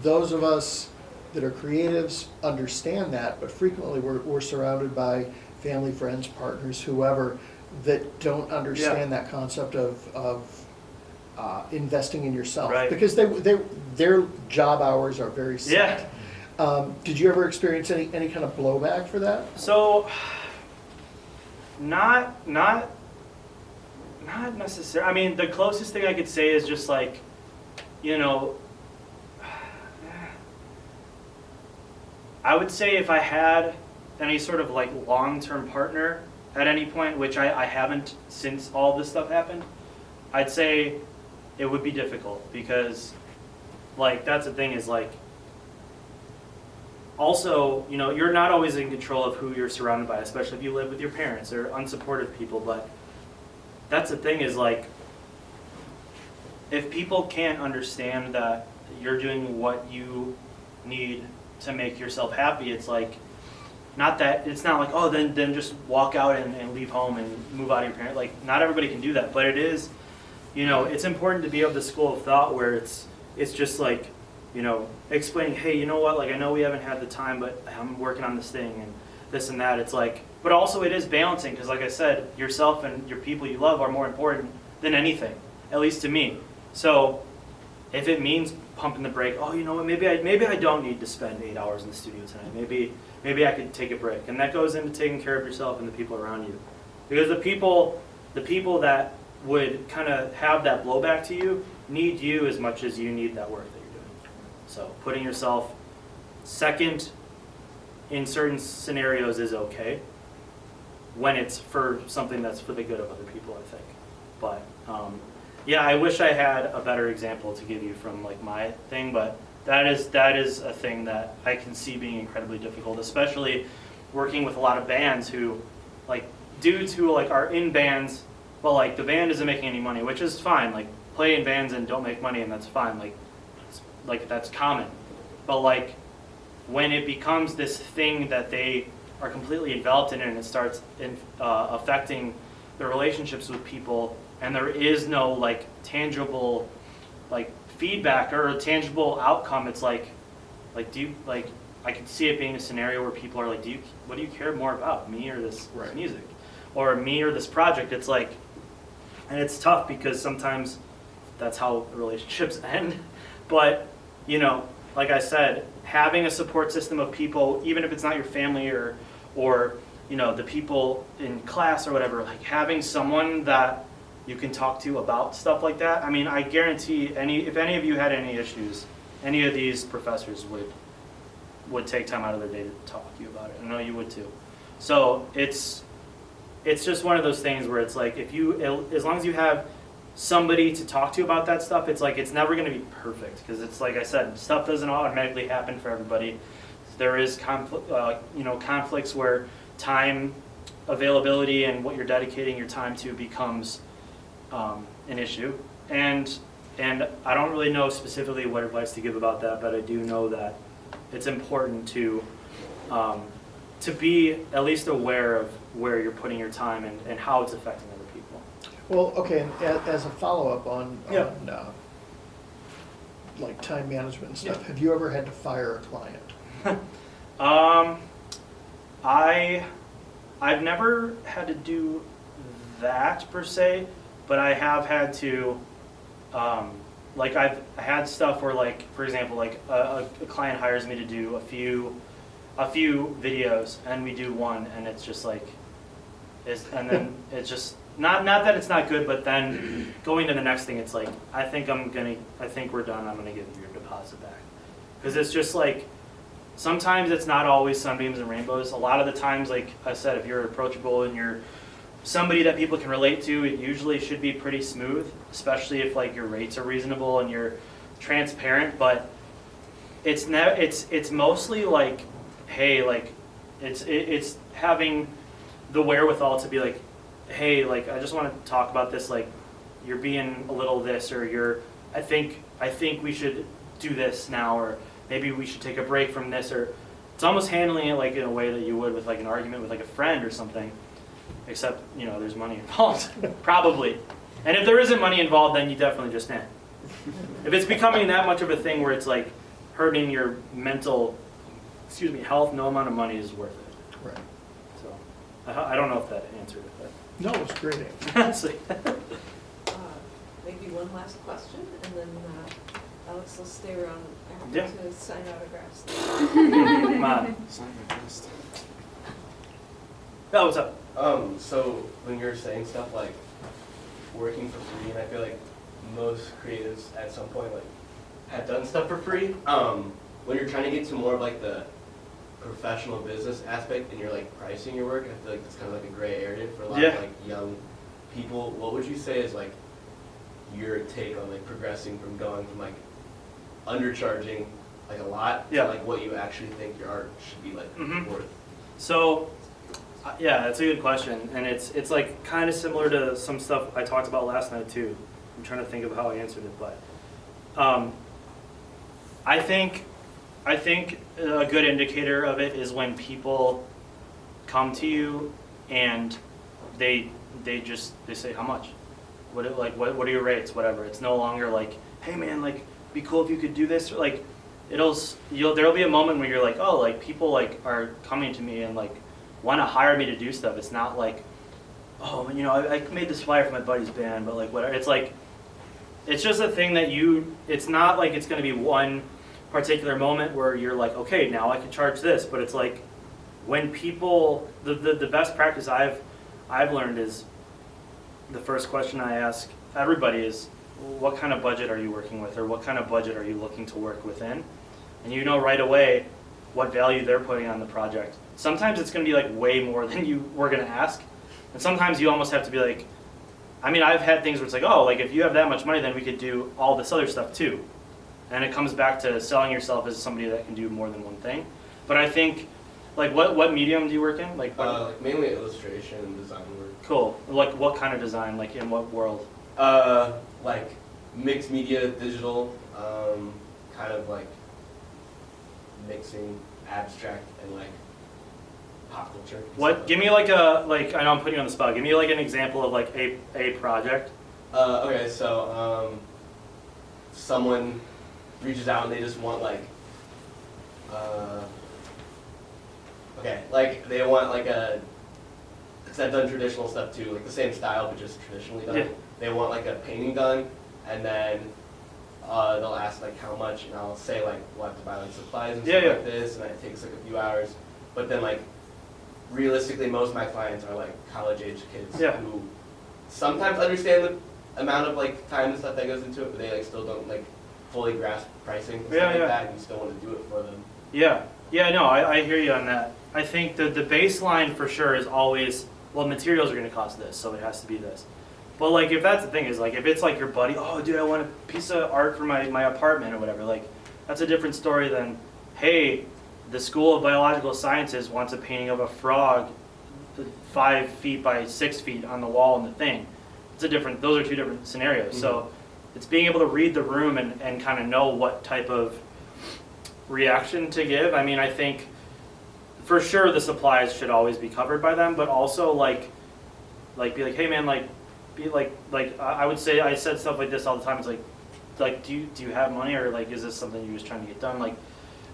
those of us that are creatives understand that, but frequently we're surrounded by family, friends, partners, whoever, that don't understand that concept of investing in yourself. Right. Because their job hours are very set. Yeah. Did you ever experience any kind of blowback for that? So, not necessarily. I mean, the closest thing I could say is just like, you know, I would say if I had any sort of like long-term partner at any point, which I haven't since all this stuff happened, I'd say it would be difficult because like that's the thing is like, also, you know, you're not always in control of who you're surrounded by, especially if you live with your parents or unsupportive people, but that's the thing is like, if people can't understand that you're doing what you need to make yourself happy, it's like, it's not like, oh, then just walk out and leave home and move out of your parents. Like, not everybody can do that, but it is, you know, it's important to be of the school of thought where it's just like, you know, explaining, hey, you know what, like I know we haven't had the time, but I'm working on this thing and this and that. It's like, But also it is balancing, because like I said, yourself and your people you love are more important than anything, at least to me. So if it means pumping the brake, oh, you know what, maybe I don't need to spend 8 hours in the studio tonight. Maybe I could take a break. And that goes into taking care of yourself and the people around you. Because the people that would kind of have that blowback to you need you as much as you need that work that you're doing. So putting yourself second in certain scenarios is okay when it's for something that's for the good of other people, I think. But yeah, I wish I had a better example to give you from like my thing, but that is a thing that I can see being incredibly difficult, especially working with a lot of bands who, like, dudes who like are in bands, but like the band isn't making any money, which is fine. Like, play in bands and don't make money, and that's fine. Like that's common. But like when it becomes this thing that they are completely enveloped in, and it starts affecting the relationships with people, and there is no like tangible like feedback or a tangible outcome, it's like do you like, I could see it being a scenario where people are like, what do you care more about, me or this Right. music, or me or this project? It's like, and it's tough because sometimes that's how relationships end. But you know, like I said, having a support system of people, even if it's not your family or you know, the people in class or whatever, like having someone that you can talk to about stuff like that. I mean, I guarantee if any of you had any issues, any of these professors would take time out of their day to talk to you about it. I know you would too. So it's just one of those things where it's like, as long as you have somebody to talk to about that stuff, it's like, it's never going to be perfect, because it's like I said, stuff doesn't automatically happen for everybody. There is conflicts where time availability and what you're dedicating your time to becomes an issue, and I don't really know specifically what advice to give about that, but I do know that it's important to be at least aware of where you're putting your time and how it's affecting other people. Well, okay, and as a follow-up on Yeah. like time management and stuff, Yeah. have you ever had to fire a client? I've never had to do that per se, but I have had to, like I've had stuff where, like, for example, like a client hires me to do a few videos, and we do one, and it's just like, and then it's just not that it's not good, but then going to the next thing, it's like, I think we're done. I'm gonna give you your deposit back, because it's just like, sometimes it's not always sunbeams and rainbows. A lot of the times, like I said, if you're approachable and you're somebody that people can relate to, it usually should be pretty smooth, especially if like your rates are reasonable and you're transparent. But it's mostly like, hey, like it's having the wherewithal to be like, hey, like I just want to talk about this, like you're being a little this, or I think we should do this now, or maybe we should take a break from this, or it's almost handling it like in a way that you would with like an argument with like a friend or something, except, you know, there's money involved, probably. And if there isn't money involved, then you definitely just end. If it's becoming that much of a thing where it's like hurting your mental, health, no amount of money is worth it. Right. So I don't know if that answered it, but No, it was great. honestly. Maybe one last question, and then Alex will stay around after Yeah. to sign autographs. Come on. Oh, what's up? So when you're saying stuff like working for free, and I feel like most creatives at some point like have done stuff for free. When you're trying to get to more of like the professional business aspect and you're like pricing your work, I feel like it's kind of like a gray area for a lot of like young people. What would you say is like your take on like progressing from going from like undercharging like a lot to like what you actually think your art should be like worth? So, yeah, that's a good question, and it's like kind of similar to some stuff I talked about last night too. I'm trying to think of how I answered it, but I think a good indicator of it is when people come to you and they say how much, what are your rates, whatever. It's no longer like, hey man, like be cool if you could do this, or like there'll be a moment where you're like, oh, like people like are coming to me and like want to hire me to do stuff. It's not like, oh, you know, I made this flyer for my buddy's band, but like whatever. It's like, it's just a thing that it's not like it's going to be one particular moment where you're like, okay, now I can charge this. But it's like when people, the best practice I've learned is the first question I ask everybody is, what kind of budget are you working with, or what kind of budget are you looking to work within? And you know right away what value they're putting on the project. Sometimes it's going to be like way more than you were going to ask. And sometimes you almost have to be like, I mean, I've had things where it's like, oh, like if you have that much money, then we could do all this other stuff too. And it comes back to selling yourself as somebody that can do more than one thing. But I think, like, what medium do you work in? Like Mainly illustration and design work. Cool. Like what kind of design? Like in what world? Like mixed media, digital, kind of like mixing abstract and like pop culture. What? Give me like I know I'm putting you on the spot. Give me like an example of like a project. Okay, so someone reaches out and they just want like, okay, like they want like because I've done traditional stuff too, like the same style but just traditionally done. Yeah. They want like a painting done, and then they'll ask like how much, and I'll say like we'll have to buy like supplies and stuff like this, and it takes like a few hours. But then like realistically, most of my clients are like college-age kids who sometimes understand the amount of like time and stuff that goes into it, but they like still don't like fully grasp pricing and stuff like that, and you still want to do it for them. Yeah. Yeah, no, I hear you on that. I think the baseline for sure is always, well, materials are going to cost this, so it has to be this. But like if that's the thing is like if it's like your buddy, oh dude, I want a piece of art for my apartment or whatever, like that's a different story than, hey, the School of Biological Sciences wants a painting of a frog 5 feet by 6 feet on the wall in the thing. Those are two different scenarios. Mm-hmm. So it's being able to read the room and kind of know what type of reaction to give. I mean, I think for sure the supplies should always be covered by them, but also like be like, hey man, like be like I would say, I said stuff like this all the time. It's like do you have money, or like is this something you're just trying to get done? Like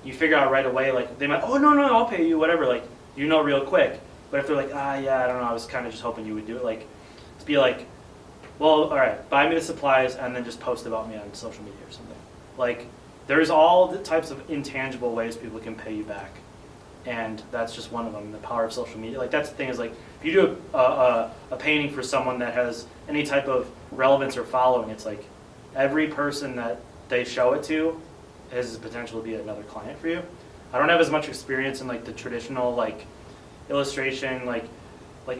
you figure out right away, like they might, oh no, I'll pay you, whatever, like you know real quick. But if they're like, yeah, I don't know, I was kind of just hoping you would do it, like to be like, well, all right, buy me the supplies and then just post about me on social media or something. Like there's all the types of intangible ways people can pay you back, and that's just one of them. The power of social media. Like that's the thing is like if you do a painting for someone that has any type of relevance or following, it's like every person that they show it to has the potential to be another client for you. I don't have as much experience in like the traditional like illustration, like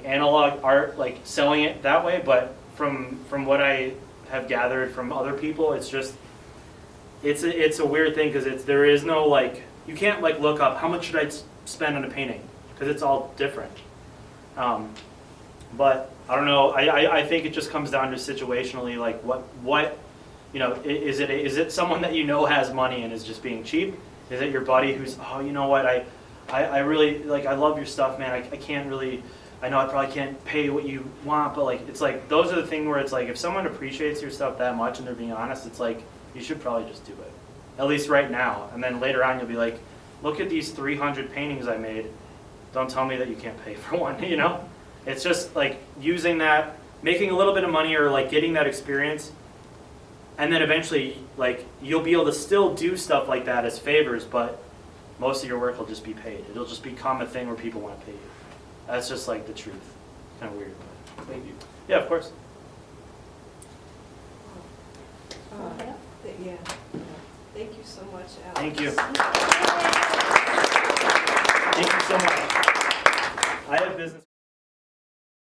analog art, like selling it that way, but from what I have gathered from other people, it's just it's a weird thing because there is no like, you can't like look up how much should I spend on a painting because it's all different. But I don't know. I think it just comes down to situationally, like what you know, is it someone that you know has money and is just being cheap? Is it your buddy who's, oh, you know what, I really, like, I love your stuff, man, I can't really, I know I probably can't pay what you want, but like, it's like, those are the things where it's like, if someone appreciates your stuff that much and they're being honest, it's like, you should probably just do it. At least right now. And then later on you'll be like, look at these 300 paintings I made, don't tell me that you can't pay for one, you know? It's just like using that, making a little bit of money or like getting that experience. And then eventually, like, you'll be able to still do stuff like that as favors, but most of your work will just be paid. It'll just become a thing where people want to pay you. That's just like the truth. Kind of weird. But Thank you. yeah, of course. Yeah. Thank you so much, Alex. Thank you. Thank you so much. I have business.